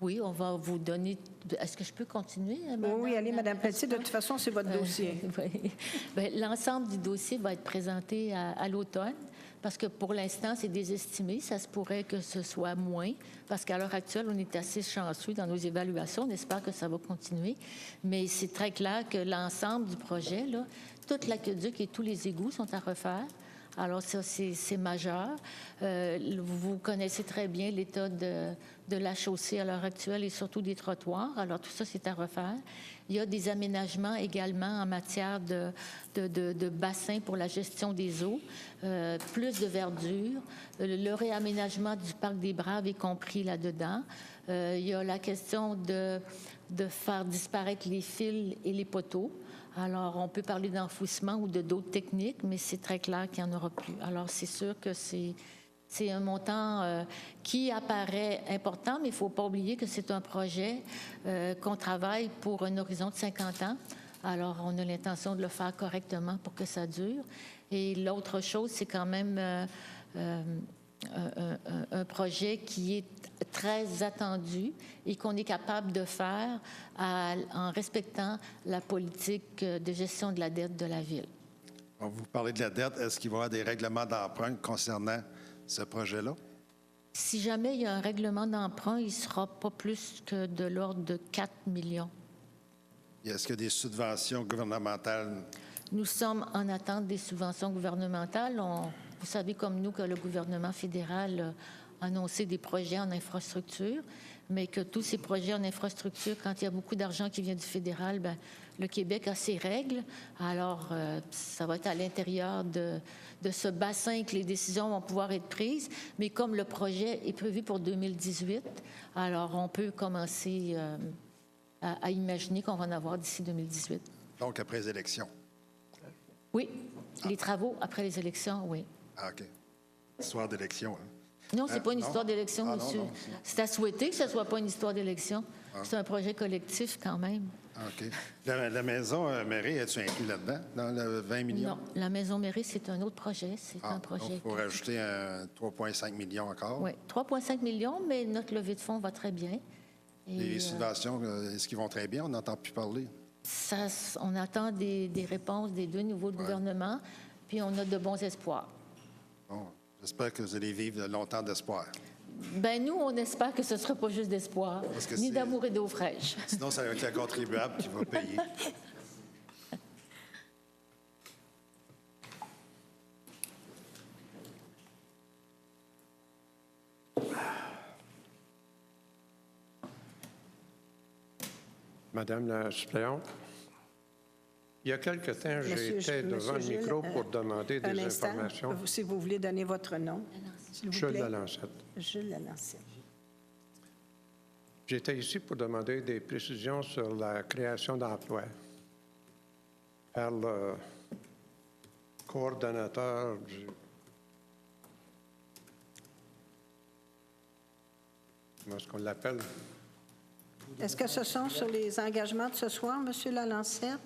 C: Oui, on va vous donner... Est-ce que je peux continuer?
A: Oui, allez, Mme Pelletier. De toute façon, c'est votre dossier.
C: Oui. Bien, l'ensemble du dossier va être présenté à l'automne, parce que pour l'instant, c'est désestimé. Ça se pourrait que ce soit moins, parce qu'à l'heure actuelle, on est assez chanceux dans nos évaluations. On espère que ça va continuer. Mais c'est très clair que l'ensemble du projet, là, toute l'aqueduc et tous les égouts sont à refaire. Alors, ça, c'est majeur. Vous connaissez très bien l'état de la chaussée à l'heure actuelle et surtout des trottoirs. Alors, tout ça, c'est à refaire. Il y a des aménagements également en matière de bassins pour la gestion des eaux, plus de verdure. Le réaménagement du parc des Braves est compris là-dedans. Il y a la question de faire disparaître les fils et les poteaux. Alors, on peut parler d'enfouissement ou de d'autres techniques, mais c'est très clair qu'il n'y en aura plus. Alors, c'est sûr que c'est un montant qui apparaît important, mais il ne faut pas oublier que c'est un projet qu'on travaille pour un horizon de 50 ans. Alors, on a l'intention de le faire correctement pour que ça dure. Et l'autre chose, c'est quand même un projet qui est très attendu et qu'on est capable de faire en respectant la politique de gestion de la dette de la Ville.
O: Vous parlez de la dette. Est-ce qu'il va y avoir des règlements d'emprunt concernant ce projet-là?
C: Si jamais il y a un règlement d'emprunt, il ne sera pas plus que de l'ordre de 4 millions.
O: Est-ce qu'il y a des subventions gouvernementales?
C: Nous sommes en attente des subventions gouvernementales. Vous savez comme nous que le gouvernement fédéral a annoncé des projets en infrastructure, mais que tous ces projets en infrastructure, quand il y a beaucoup d'argent qui vient du fédéral, bien, le Québec a ses règles. Alors, ça va être à l'intérieur de ce bassin que les décisions vont pouvoir être prises. Mais comme le projet est prévu pour 2018, alors on peut commencer à imaginer qu'on va en avoir d'ici 2018.
O: Donc, après les élections?
C: Oui. Les travaux après les élections, oui.
O: Ah, OK. Histoire d'élection, hein?
C: Non, c'est pas une histoire d'élection, monsieur.
O: Non.
C: C'est à souhaiter que ce ne soit pas une histoire d'élection. C'est un projet collectif quand même.
O: OK. La maison mairie, es-tu inclus là-dedans, dans le 20 millions?
C: Non, la maison mairie, c'est un autre projet. C'est un projet.
O: Il faut rajouter 3,5 millions encore?
C: Oui, 3,5 millions, mais notre levée de fonds va très bien. Et,
O: les subventions, est-ce qu'ils vont très bien? On n'entend plus parler.
C: On attend des réponses des deux niveaux de gouvernement, puis on a de bons espoirs.
O: Bon, j'espère que vous allez vivre longtemps d'espoir.
C: Ben nous, on espère que ce ne sera pas juste d'espoir,
O: Parce que
C: ni
O: c'est-
C: d'amour et d'eau fraîche.
O: Sinon, ça va être le contribuable qui va payer.
P: Madame la suppléante, il y a quelque temps, j'étais devant le
A: Monsieur
P: micro
A: Gilles,
P: pour demander
A: un
P: des
A: instant,
P: informations.
A: si vous voulez donner votre nom, s'il vous
P: Jules
A: plaît.
P: Lalancette.
A: Jules Lalancette.
P: J'étais ici pour demander des précisions sur la création d'emplois par le coordonnateur du... Comment est-ce qu'on l'appelle?
A: Est-ce que ce sont sur les engagements de ce soir, Monsieur Lalancette?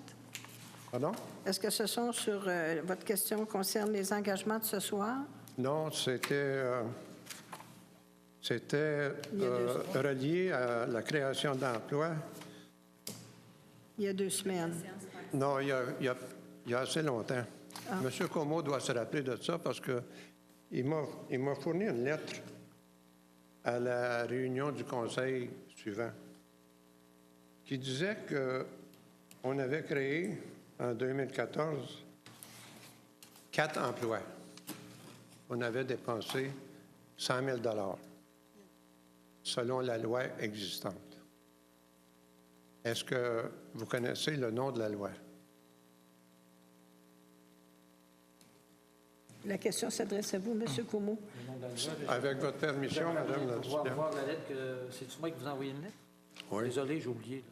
P: Pardon?
A: Est-ce que ce sont sur votre question concerne les engagements de ce soir?
P: Non, c'était relié à la création d'emplois.
A: Il y a 2 semaines.
P: Non, il y a assez longtemps. Monsieur Comeau doit se rappeler de ça parce qu'il m'a fourni une lettre à la réunion du conseil suivant qui disait qu'on avait créé en 2014 4 emplois. On avait dépensé 100 000 selon la loi existante. Est-ce que vous connaissez le nom de la loi?
A: La question s'adresse à vous, Monsieur Comeau.
P: Avec votre permission, Madame la suppléante.
J: voir la lettre c'est moi qui vous ai envoyé une lettre?
P: Oui.
J: Désolé, j'ai oublié. Là.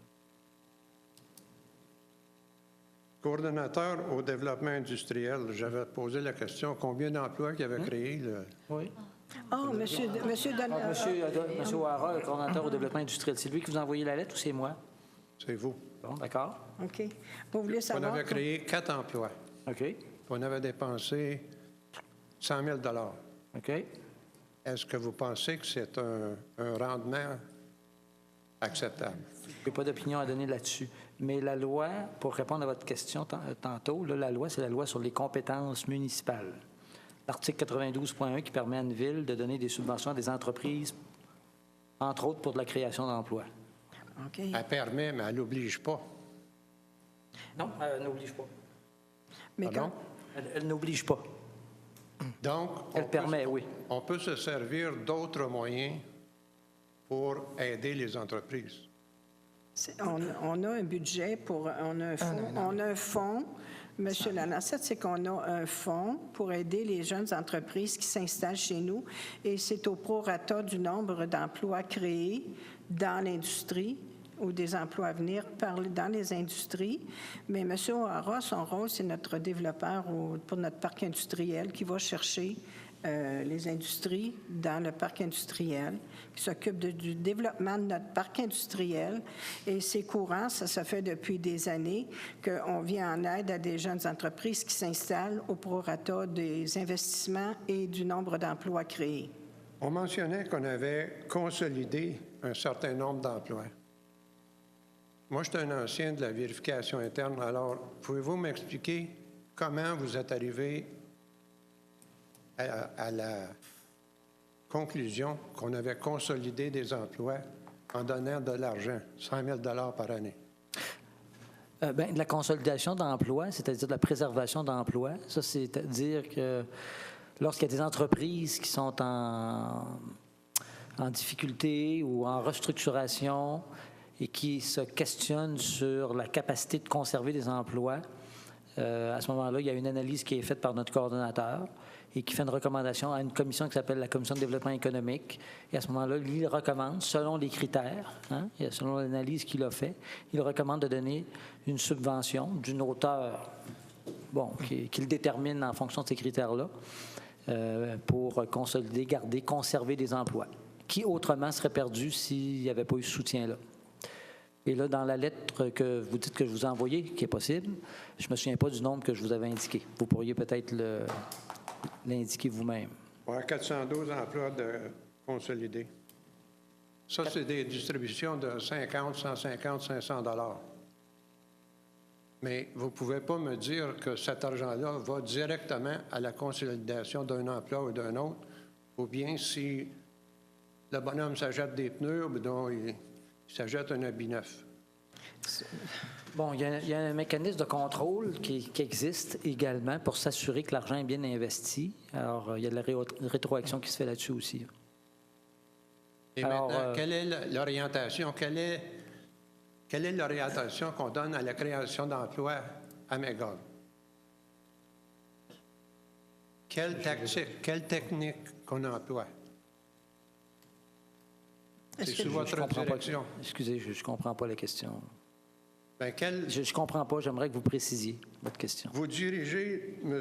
P: Coordonnateur au développement industriel, j'avais posé la question combien d'emplois qu'il avait créé.
J: Oui.
A: Oh, Monsieur
J: Monsieur O'Hara, le coordonnateur au développement industriel, c'est lui qui vous a envoyé la lettre ou c'est moi?
P: C'est vous.
J: Bon, d'accord.
A: OK. Vous voulez
P: On
A: savoir?
P: avait créé 4 emplois.
J: OK.
P: On avait dépensé 100 000
J: OK.
P: Est-ce que vous pensez que c'est un rendement acceptable?
J: Je n'ai pas d'opinion à donner là-dessus. Mais la loi, pour répondre à votre question tantôt, là, la loi, c'est la loi sur les compétences municipales. L'article 92.1 qui permet à une ville de donner des subventions à des entreprises, entre autres pour de la création d'emplois.
A: OK.
P: Elle permet, mais elle n'oblige pas.
J: Non, elle n'oblige pas.
A: Mais
P: Pardon?
J: Elle n'oblige pas.
P: Donc,
J: Elle permet, oui.
P: On peut se servir d'autres moyens pour aider les entreprises.
A: On a un budget pour... On a un fonds, Monsieur Lalancette, c'est qu'on a un fonds pour aider les jeunes entreprises qui s'installent chez nous et c'est au prorata du nombre d'emplois créés dans l'industrie ou des emplois à venir dans les industries. Mais M. O'Hara, son rôle, c'est notre développeur pour notre parc industriel qui va chercher les industries dans le parc industriel, qui s'occupe du développement de notre parc industriel. Et c'est courant, ça fait depuis des années qu'on vient en aide à des jeunes entreprises qui s'installent au prorata des investissements et du nombre d'emplois créés.
P: On mentionnait qu'on avait consolidé un certain nombre d'emplois. Moi, je suis un ancien de la vérification interne. Alors, pouvez-vous m'expliquer comment vous êtes arrivé à la conclusion qu'on avait consolidé des emplois en donnant de l'argent, 100 000 par année?
J: De la consolidation d'emplois, c'est-à-dire de la préservation d'emplois. Ça, c'est-à-dire que lorsqu'il y a des entreprises qui sont en difficulté ou en restructuration et qui se questionnent sur la capacité de conserver des emplois, à ce moment-là, il y a une analyse qui est faite par notre coordonnateur et qui fait une recommandation à une commission qui s'appelle la Commission de développement économique. Et à ce moment-là, il recommande, selon les critères, selon l'analyse qu'il a fait, il recommande de donner une subvention d'une hauteur qu'il détermine en fonction de ces critères-là pour consolider, garder, conserver des emplois qui autrement seraient perdus s'il n'y avait pas eu ce soutien-là. Et là, dans la lettre que vous dites que je vous ai envoyée, qui est possible, je ne me souviens pas du nombre que je vous avais indiqué. Vous pourriez peut-être l'indiquer vous-même.
P: Oui, 412 emplois de consolidés. Ça, c'est des distributions de 50, 150, 500 $. Mais vous ne pouvez pas me dire que cet argent-là va directement à la consolidation d'un emploi ou d'un autre, ou bien si le bonhomme s'achète des pneus ou donc il s'achète un habit neuf?
J: Bon, il y a un mécanisme de contrôle qui existe également pour s'assurer que l'argent est bien investi. Alors, il y a de la rétroaction qui se fait là-dessus aussi.
P: Et
J: alors,
P: maintenant, quelle est l'orientation? Quelle est l'orientation qu'on donne à la création d'emplois à Magog? Quelle technique qu'on emploie? C'est sous votre direction.
J: Excusez, je ne comprends pas la question.
P: Ben,
J: Je ne comprends pas. J'aimerais que vous précisiez votre question.
P: Vous dirigez M.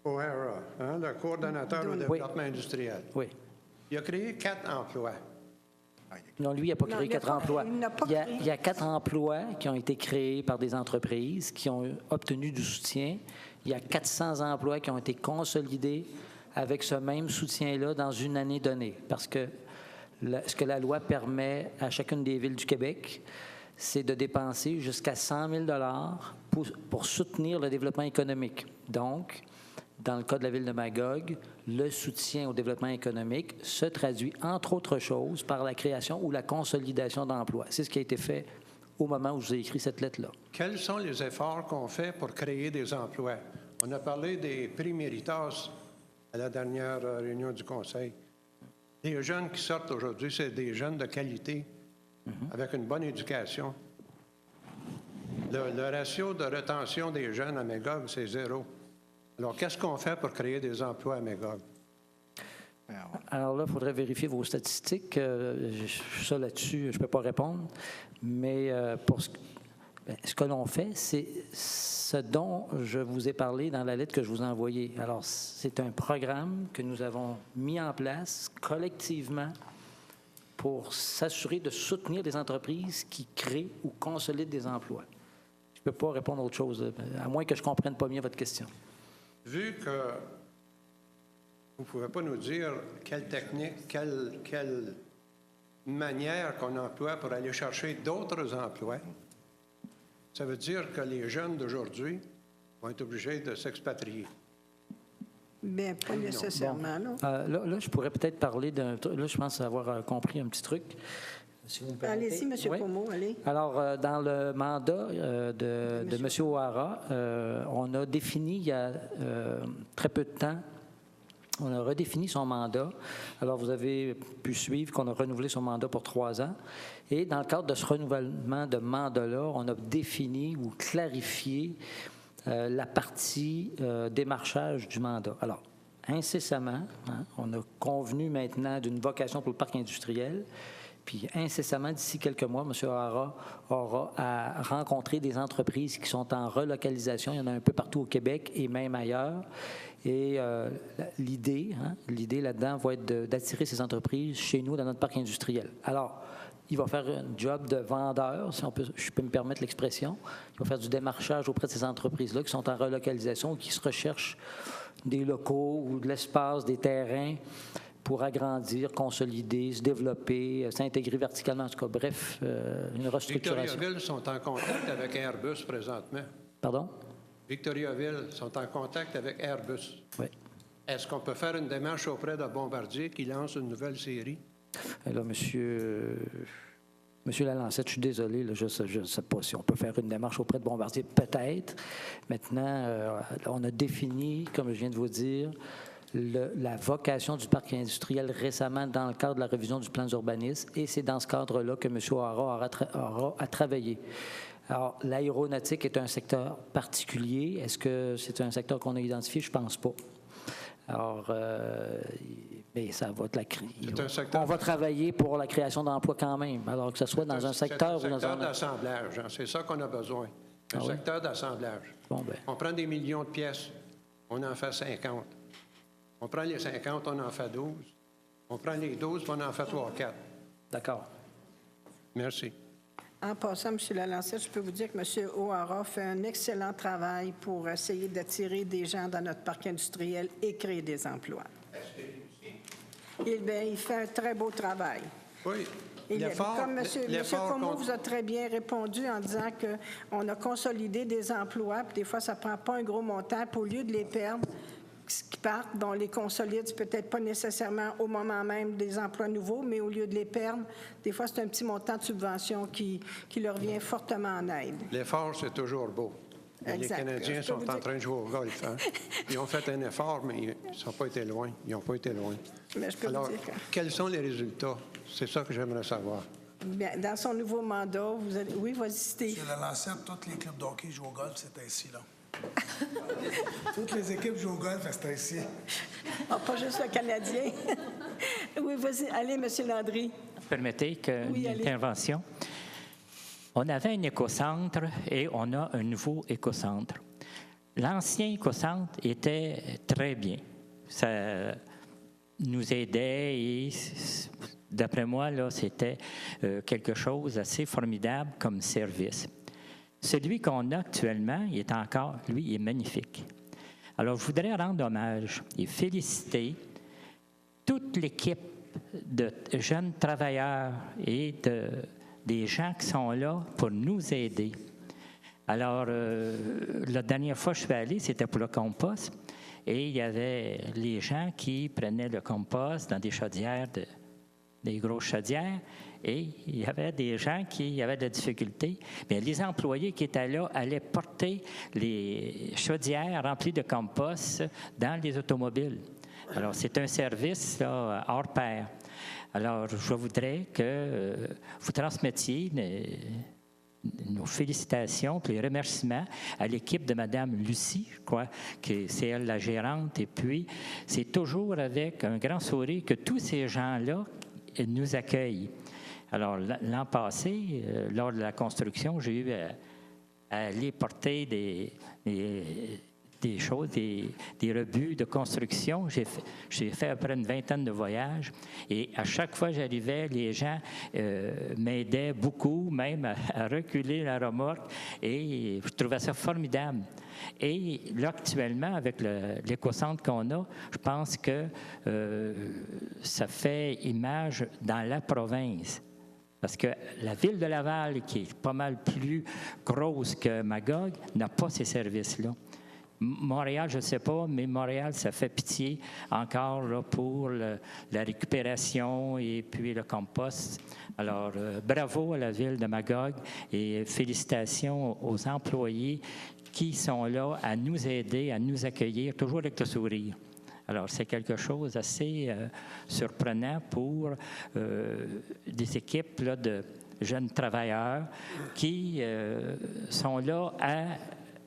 P: O'Hara, le coordonnateur au développement industriel.
J: Oui.
P: Il a créé 4 emplois.
J: Non, lui, il n'a pas créé 4 emplois. Il y a 4 emplois qui ont été créés par des entreprises qui ont obtenu du soutien. Il y a 400 emplois qui ont été consolidés avec ce même soutien-là dans une année donnée. Parce que ce que la loi permet à chacune des villes du Québec, c'est de dépenser jusqu'à 100 000 pour soutenir le développement économique. Donc, dans le cas de la ville de Magog, le soutien au développement économique se traduit, entre autres choses, par la création ou la consolidation d'emplois. C'est ce qui a été fait au moment où je vous ai écrit cette lettre-là.
P: Quels sont les efforts qu'on fait pour créer des emplois? On a parlé des prix Méritas à la dernière réunion du Conseil. Les jeunes qui sortent aujourd'hui, c'est des jeunes de qualité, avec une bonne éducation. Le ratio de rétention des jeunes à Magog, c'est 0. Alors, qu'est-ce qu'on fait pour créer des emplois à Magog?
J: Alors là, il faudrait vérifier vos statistiques. Ça, là-dessus, je ne peux pas répondre. Mais pour ce que l'on fait, c'est ce dont je vous ai parlé dans la lettre que je vous ai envoyée. Alors, c'est un programme que nous avons mis en place collectivement pour s'assurer de soutenir des entreprises qui créent ou consolident des emplois. Je ne peux pas répondre à autre chose, à moins que je ne comprenne pas bien votre question.
P: Vu que vous ne pouvez pas nous dire quelle technique, quelle manière qu'on emploie pour aller chercher d'autres emplois, ça veut dire que les jeunes d'aujourd'hui vont être obligés de s'expatrier.
A: Bien, pas nécessairement, non.
J: Là, je pourrais peut-être parler d'un... Là, je pense avoir compris un petit truc. Si vous me permettez.
A: Allez-y, M.
J: Oui.
A: Comeau, allez.
J: Alors, dans le mandat de M. O'Hara, on a défini il y a très peu de temps, on a redéfini son mandat. Alors, vous avez pu suivre qu'on a renouvelé son mandat pour 3 ans. Et dans le cadre de ce renouvellement de mandat-là, on a défini ou clarifié la partie démarchage du mandat. Alors, incessamment, on a convenu maintenant d'une vocation pour le parc industriel. Puis incessamment, d'ici quelques mois, M. O'Hara aura à rencontrer des entreprises qui sont en relocalisation. Il y en a un peu partout au Québec et même ailleurs. Et l'idée là-dedans va être d'attirer ces entreprises chez nous, dans notre parc industriel. Alors, il va faire un job de vendeur, si je peux me permettre l'expression. Il va faire du démarchage auprès de ces entreprises-là qui sont en relocalisation, qui se recherchent des locaux ou de l'espace, des terrains pour agrandir, consolider, se développer, s'intégrer verticalement. En tout cas, bref, une restructuration.
P: Victoriaville sont en contact avec Airbus présentement.
J: Pardon?
P: Victoriaville sont en contact avec Airbus.
J: Oui.
P: Est-ce qu'on peut faire une démarche auprès de Bombardier qui lance une nouvelle série?
J: Là, Monsieur Lalancette, je suis désolé, là, je ne sais pas si on peut faire une démarche auprès de Bombardier, peut-être. Maintenant, on a défini, comme je viens de vous dire, la vocation du parc industriel récemment dans le cadre de la révision du plan d'urbanisme, et c'est dans ce cadre-là que M. O'Hara aura travaillé. Alors, l'aéronautique est un secteur particulier. Est-ce que c'est un secteur qu'on a identifié? Je ne pense pas. Alors, mais ça va être on va travailler pour la création d'emplois quand même, alors que ce soit dans un secteur ou dans un...
P: secteur d'assemblage, c'est ça qu'on a besoin. Un secteur d'assemblage.
J: Bon, ben.
P: On prend des millions de pièces, on en fait 50. On prend les 50, on en fait 12. On prend les 12, on en fait 3 ou 4.
J: D'accord.
P: Merci.
A: En passant, M. Lalancette, je peux vous dire que M. O'Hara fait un excellent travail pour essayer d'attirer des gens dans notre parc industriel et créer des emplois. Il fait un très beau travail.
P: Oui.
A: Comme M. Comeau vous a très bien répondu en disant qu'on a consolidé des emplois, puis des fois, ça ne prend pas un gros montant, puis au lieu de les perdre, qui partent, dont les consolides, c'est peut-être pas nécessairement au moment même des emplois nouveaux, mais au lieu de les perdre, des fois, c'est un petit montant de subvention qui leur vient fortement en aide.
P: L'effort, c'est toujours beau. Mais les
A: Exact.
P: Canadiens sont en train de jouer au golf. Hein? Ils ont fait un effort, mais ils n'ont pas été loin. Ils n'ont pas été loin.
A: Mais je peux
P: Alors,
A: vous dire que...
P: quels sont les résultats? C'est ça que j'aimerais savoir.
A: Bien, dans son nouveau mandat, vous allez... Oui, vas-y, Steve.
G: Chez la Lancette, tous les clubs de hockey jouent au golf, c'est ainsi, là. Toutes les équipes jouent au golf, c'est ainsi.
A: Ah, pas juste le Canadien. Oui, vas-y. Allez, M. Landry.
M: Permettez
A: Oui,
M: une
A: allez.
M: intervention. On avait un écocentre et on a un nouveau écocentre. L'ancien écocentre était très bien. Ça nous aidait et, d'après moi, là, c'était quelque chose d'assez formidable comme service. Celui qu'on a actuellement, il est encore, lui, il est magnifique. Alors, je voudrais rendre hommage et féliciter toute l'équipe de jeunes travailleurs et des gens qui sont là pour nous aider. Alors, la dernière fois que je suis allé, c'était pour le compost. Et il y avait les gens qui prenaient le compost dans des chaudières, des grosses chaudières. Et il y avait des gens qui avaient de la difficulté. Mais les employés qui étaient là allaient porter les chaudières remplies de compost dans les automobiles. Alors, c'est un service là, hors pair. Alors, je voudrais que vous transmettiez nos félicitations et les remerciements à l'équipe de Mme Lucie, je crois que c'est elle la gérante. Et puis, c'est toujours avec un grand sourire que tous ces gens-là nous accueillent. Alors, l'an passé, lors de la construction, j'ai eu à aller porter des choses, des rebuts de construction. J'ai fait à peu près une vingtaine de voyages et à chaque fois que j'arrivais, les gens m'aidaient beaucoup, même à reculer la remorque et je trouvais ça formidable. Et là, actuellement, avec l'écocentre qu'on a, je pense que ça fait image dans la province. Parce que la ville de Laval, qui est pas mal plus grosse que Magog, n'a pas ces services-là. Montréal, je ne sais pas, mais Montréal, ça fait pitié encore là, pour la récupération et puis le compost. Alors, bravo à la ville de Magog et félicitations aux employés qui sont là à nous aider, à nous accueillir, toujours avec le sourire. Alors, c'est quelque chose d'assez surprenant pour des équipes là, de jeunes travailleurs qui sont là à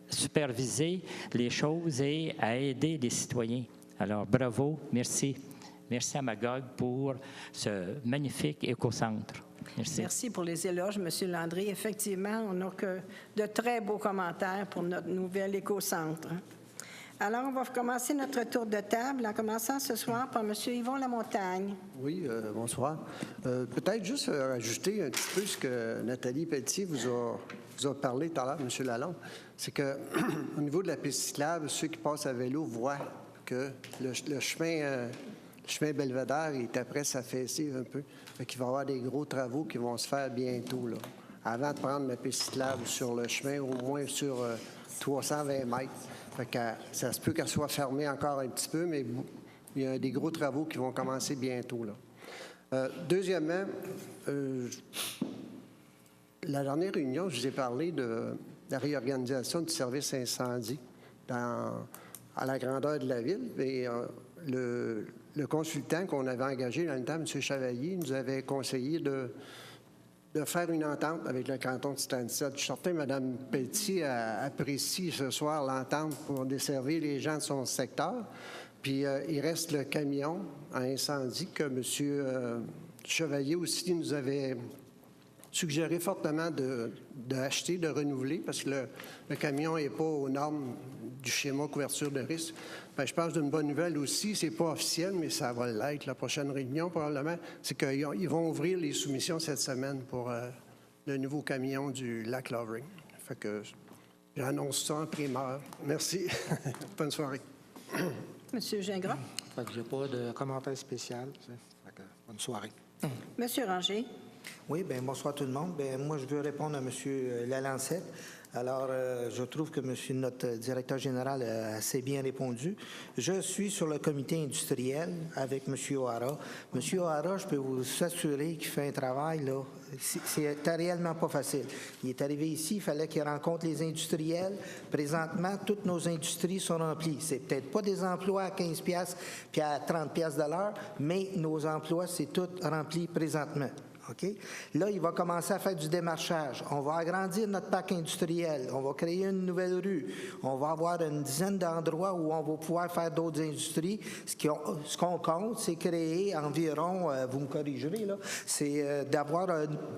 M: superviser les choses et à aider les citoyens. Alors, bravo, merci. Merci à Magog pour ce magnifique écocentre. Merci.
A: Merci pour les éloges, M. Landry. Effectivement, on n'a que de très beaux commentaires pour notre nouvel écocentre. Alors, on va commencer notre tour de table en commençant ce soir par M. Yvon Lamontagne.
D: Oui, bonsoir. Peut-être juste ajouter un petit peu ce que Nathalie Pelletier vous a parlé tout à l'heure, M. Lalonde. C'est qu'au niveau de la piste cyclable, ceux qui passent à vélo voient que le chemin Belvédère est après s'affaisser un peu. Fait qu'il va y avoir des gros travaux qui vont se faire bientôt, là, avant de prendre la piste cyclable sur le chemin, au moins sur 320 mètres. Fait que ça se peut qu'elle soit fermée encore un petit peu, mais il y a des gros travaux qui vont commencer bientôt, là. Deuxièmement, la dernière réunion, je vous ai parlé de la réorganisation du service incendie à la grandeur de la ville. Et le consultant qu'on avait engagé dans le temps, M. Chevalier, nous avait conseillé de faire une entente avec le canton de Stansted. Je suis certain que Mme Pelletier apprécie ce soir l'entente pour desservir les gens de son secteur. Puis il reste le camion à incendie que M. Chevalier aussi nous avait suggéré fortement d'acheter, de renouveler, parce que le camion n'est pas aux normes du schéma couverture de risque. Bien, je pense d'une bonne nouvelle aussi, c'est pas officiel, mais ça va l'être la prochaine réunion probablement, c'est qu'ils vont ouvrir les soumissions cette semaine pour le nouveau camion du lac Lovering. Fait que j'annonce ça en primeur. Merci. Bonne soirée.
A: Monsieur Gingras.
K: Je n'ai pas de commentaire spécial. Bonne soirée.
A: Monsieur Ranger.
E: Oui, bien, bonsoir tout le monde. Bien, moi, je veux répondre à M. Lalancette. Alors, je trouve que notre directeur général a assez bien répondu. Je suis sur le comité industriel avec M. O'Hara. M. O'Hara, je peux vous assurer qu'il fait un travail, là. C'est réellement pas facile. Il est arrivé ici, il fallait qu'il rencontre les industriels. Présentement, toutes nos industries sont remplies. C'est peut-être pas des emplois à 15 piastres puis à 30 piastres de l'heure, mais nos emplois, c'est tout rempli présentement. OK? Là, il va commencer à faire du démarchage. On va agrandir notre parc industriel. On va créer une nouvelle rue. On va avoir une dizaine d'endroits où on va pouvoir faire d'autres industries. Ce qu'on compte, c'est créer environ, vous me corrigerez, là, c'est d'avoir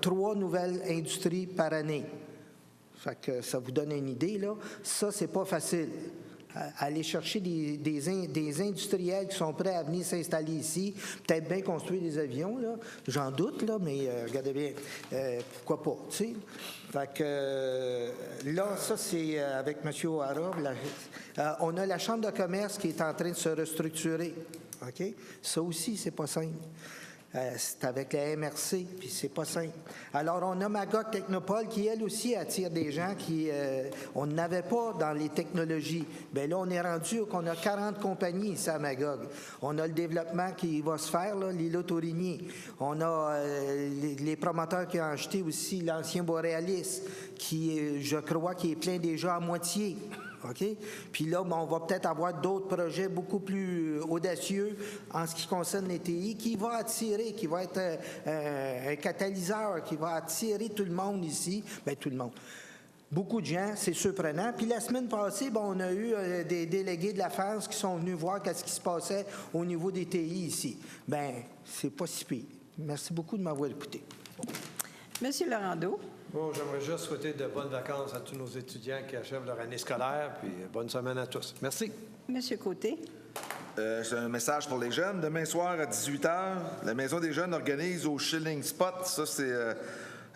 E: 3 nouvelles industries par année. Fait que ça vous donne une idée, là. Ça, c'est pas facile. Aller chercher des industriels qui sont prêts à venir s'installer ici, peut-être bien construire des avions, là. J'en doute, là, mais regardez bien, pourquoi pas, tu sais. Fait que là, ça, c'est avec M. O'Hara. On a la Chambre de commerce qui est en train de se restructurer, OK? Ça aussi, c'est pas simple. C'est avec la MRC, puis c'est pas simple. Alors, on a Magog Technopole qui, elle aussi, attire des gens qui on n'avait pas dans les technologies. Bien là, on est rendu qu'on a 40 compagnies ici à Magog. On a le développement qui va se faire, là, l'îlot Tourigny. On a les promoteurs qui ont acheté aussi l'ancien Boréalis, qui, je crois, qui est plein déjà à moitié. OK? Puis là, on va peut-être avoir d'autres projets beaucoup plus audacieux en ce qui concerne les TI, qui va attirer, qui va être un catalyseur, qui va attirer tout le monde ici. Bien, tout le monde. Beaucoup de gens, c'est surprenant. Puis la semaine passée, on a eu des délégués de la France qui sont venus voir ce qui se passait au niveau des TI ici. Bien, c'est pas si pire. Merci beaucoup de m'avoir écouté.
A: Monsieur Laurando.
H: Bon, j'aimerais juste souhaiter de bonnes vacances à tous nos étudiants qui achèvent leur année scolaire, puis bonne semaine à tous. Merci.
A: Monsieur Côté.
F: J'ai un message pour les jeunes. Demain soir à 18h, la Maison des jeunes organise au Shilling Spot. Ça, c'est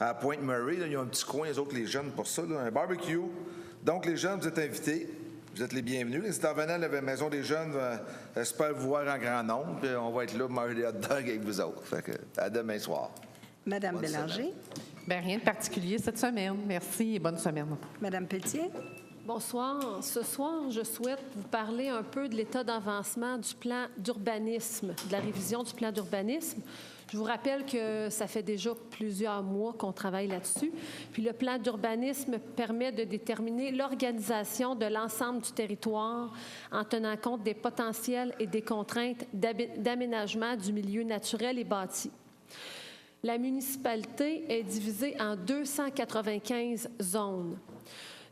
F: à Pointe-Murray. Il y a un petit coin, les autres, les jeunes, pour ça, là, un barbecue. Donc, les jeunes, vous êtes invités. Vous êtes les bienvenus. Les intervenants de la Maison des jeunes espèrent vous voir en grand nombre. Puis on va être là pour manger des hot dogs avec vous autres. Fait que, à demain soir.
A: Madame Bélanger.
B: Bien, rien de particulier cette semaine. Merci et bonne semaine.
A: Madame Pelletier.
I: Bonsoir. Ce soir, je souhaite vous parler un peu de l'état d'avancement du plan d'urbanisme, de la révision du plan d'urbanisme. Je vous rappelle que ça fait déjà plusieurs mois qu'on travaille là-dessus. Puis le plan d'urbanisme permet de déterminer l'organisation de l'ensemble du territoire en tenant compte des potentiels et des contraintes d'aménagement du milieu naturel et bâti. La municipalité est divisée en 295 zones.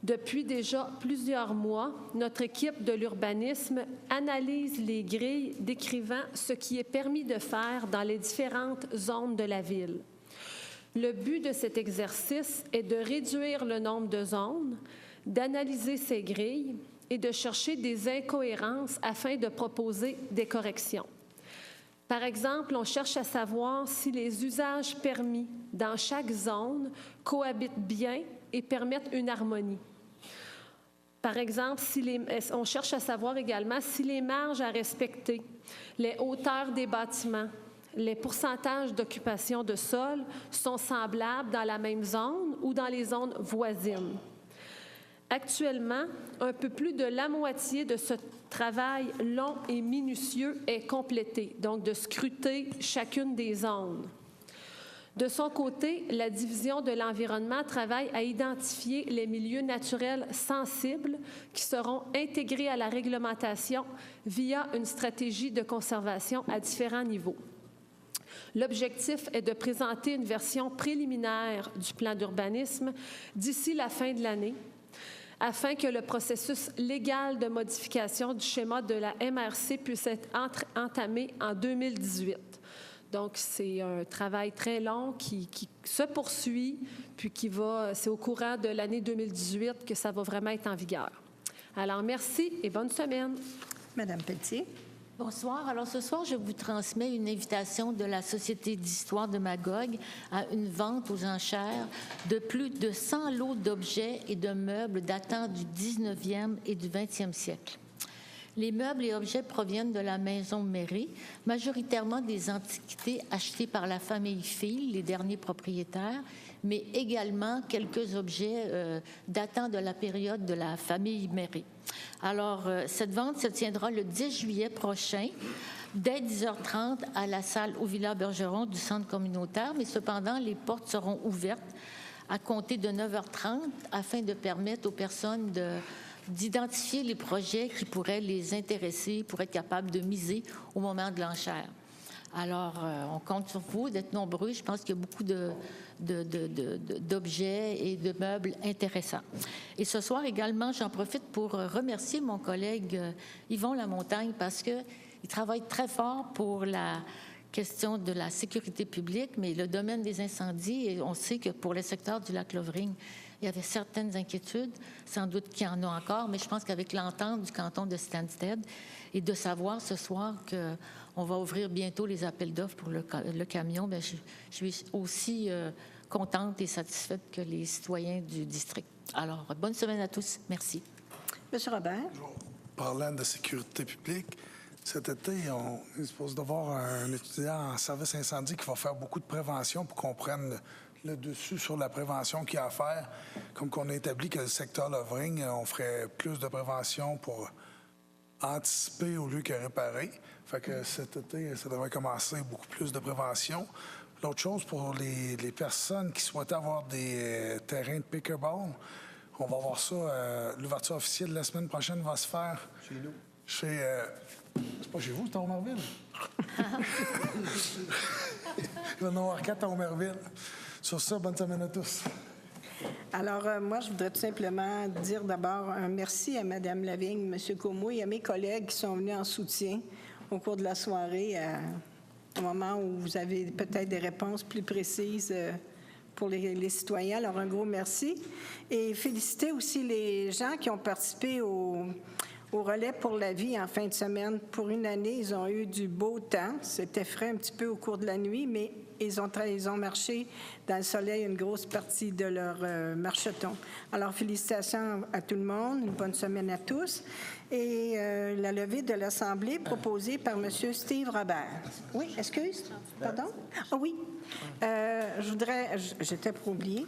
I: Depuis déjà plusieurs mois, notre équipe de l'urbanisme analyse les grilles décrivant ce qui est permis de faire dans les différentes zones de la ville. Le but de cet exercice est de réduire le nombre de zones, d'analyser ces grilles et de chercher des incohérences afin de proposer des corrections. Par exemple, on cherche à savoir si les usages permis dans chaque zone cohabitent bien et permettent une harmonie. Par exemple, on cherche à savoir également si les marges à respecter, les hauteurs des bâtiments, les pourcentages d'occupation de sol sont semblables dans la même zone ou dans les zones voisines. Actuellement, un peu plus de la moitié de ce travail long et minutieux est complété, donc de scruter chacune des zones. De son côté, la division de l'environnement travaille à identifier les milieux naturels sensibles qui seront intégrés à la réglementation via une stratégie de conservation à différents niveaux. L'objectif est de présenter une version préliminaire du plan d'urbanisme d'ici la fin de l'année, afin que le processus légal de modification du schéma de la MRC puisse être entamé en 2018. Donc, c'est un travail très long qui se poursuit, puis c'est au courant de l'année 2018 que ça va vraiment être en vigueur. Alors, merci et bonne semaine.
A: Madame Pelletier.
C: Bonsoir. Alors, ce soir, je vous transmets une invitation de la Société d'histoire de Magog à une vente aux enchères de plus de 100 lots d'objets et de meubles datant du 19e et du 20e siècle. Les meubles et objets proviennent de la maison mairie, majoritairement des antiquités achetées par la famille Fille, les derniers propriétaires, mais également quelques objets datant de la période de la famille mairie. Alors, cette vente se tiendra le 10 juillet prochain, dès 10h30 à la salle au Villa Bergeron du centre communautaire, mais cependant, les portes seront ouvertes à compter de 9h30 afin de permettre aux personnes d'identifier les projets qui pourraient les intéresser pour être capables de miser au moment de l'enchère. Alors, on compte sur vous d'être nombreux. Je pense qu'il y a beaucoup d'objets et de meubles intéressants. Et ce soir également, j'en profite pour remercier mon collègue Yvon Lamontagne parce qu'il travaille très fort pour la question de la sécurité publique, mais le domaine des incendies, et on sait que pour le secteur du lac Lovering, il y avait certaines inquiétudes, sans doute qu'il y en a encore, mais je pense qu'avec l'entente du canton de Stansted et de savoir ce soir qu'on va ouvrir bientôt les appels d'offres pour le camion, bien, je suis aussi contente et satisfaite que les citoyens du district. Alors, bonne semaine à tous. Merci.
A: Monsieur Robert.
G: Parlant de sécurité publique, cet été, on est supposé d'avoir un étudiant en service incendie qui va faire beaucoup de prévention pour qu'on prenne le dessus sur la prévention qu'il y a à faire. Comme qu'on a établi que le secteur Lovering, on ferait plus de prévention pour anticiper au lieu que réparer. Fait que cet été, ça devrait commencer beaucoup plus de prévention. L'autre chose, pour les personnes qui souhaitent avoir des terrains de pickleball, on va voir ça. L'ouverture officielle la semaine prochaine va se faire chez nous. C'est pas chez vous, c'est à Omerville. Il va y en avoir 4 à Omerville. Sur ça, bonne semaine à tous.
A: Alors, moi, je voudrais tout simplement dire d'abord un merci à Mme Lavigne, M. Comeau et à mes collègues qui sont venus en soutien au cours de la soirée, au moment où vous avez peut-être des réponses plus précises pour les citoyens. Alors, un gros merci. Et féliciter aussi les gens qui ont participé au relais pour la vie en fin de semaine. Pour une année, ils ont eu du beau temps. C'était frais un petit peu au cours de la nuit, mais ils ont marché dans le soleil une grosse partie de leur marcheton. Alors, félicitations à tout le monde. Une bonne semaine à tous. Et la levée de l'Assemblée proposée par M. Steve Robert. Oui, excuse? Pardon? Ah oui. J'étais pour oublier.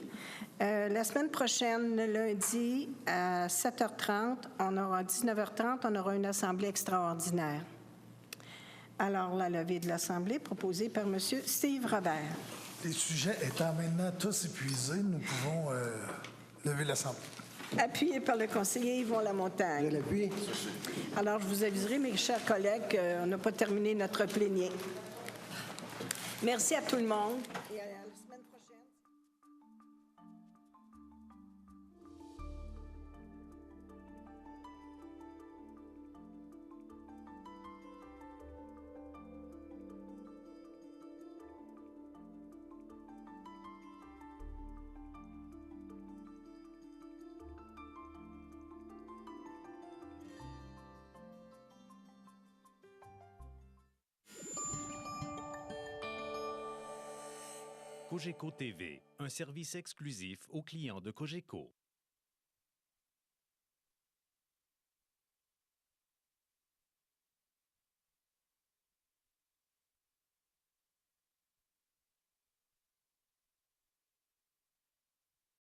A: La semaine prochaine, le lundi, à 7h30, à 19h30, on aura une assemblée extraordinaire. Alors, la levée de l'Assemblée proposée par M. Steve Robert.
G: Les sujets étant maintenant tous épuisés, nous pouvons lever l'Assemblée.
A: Appuyé par le conseiller Yvon Lamontagne.
D: Je l'appuie.
A: Alors, je vous aviserai, mes chers collègues, qu'on n'a pas terminé notre plénier. Merci à tout le monde. Et à la semaine prochaine.
Q: Cogeco TV, un service exclusif aux clients de Cogeco.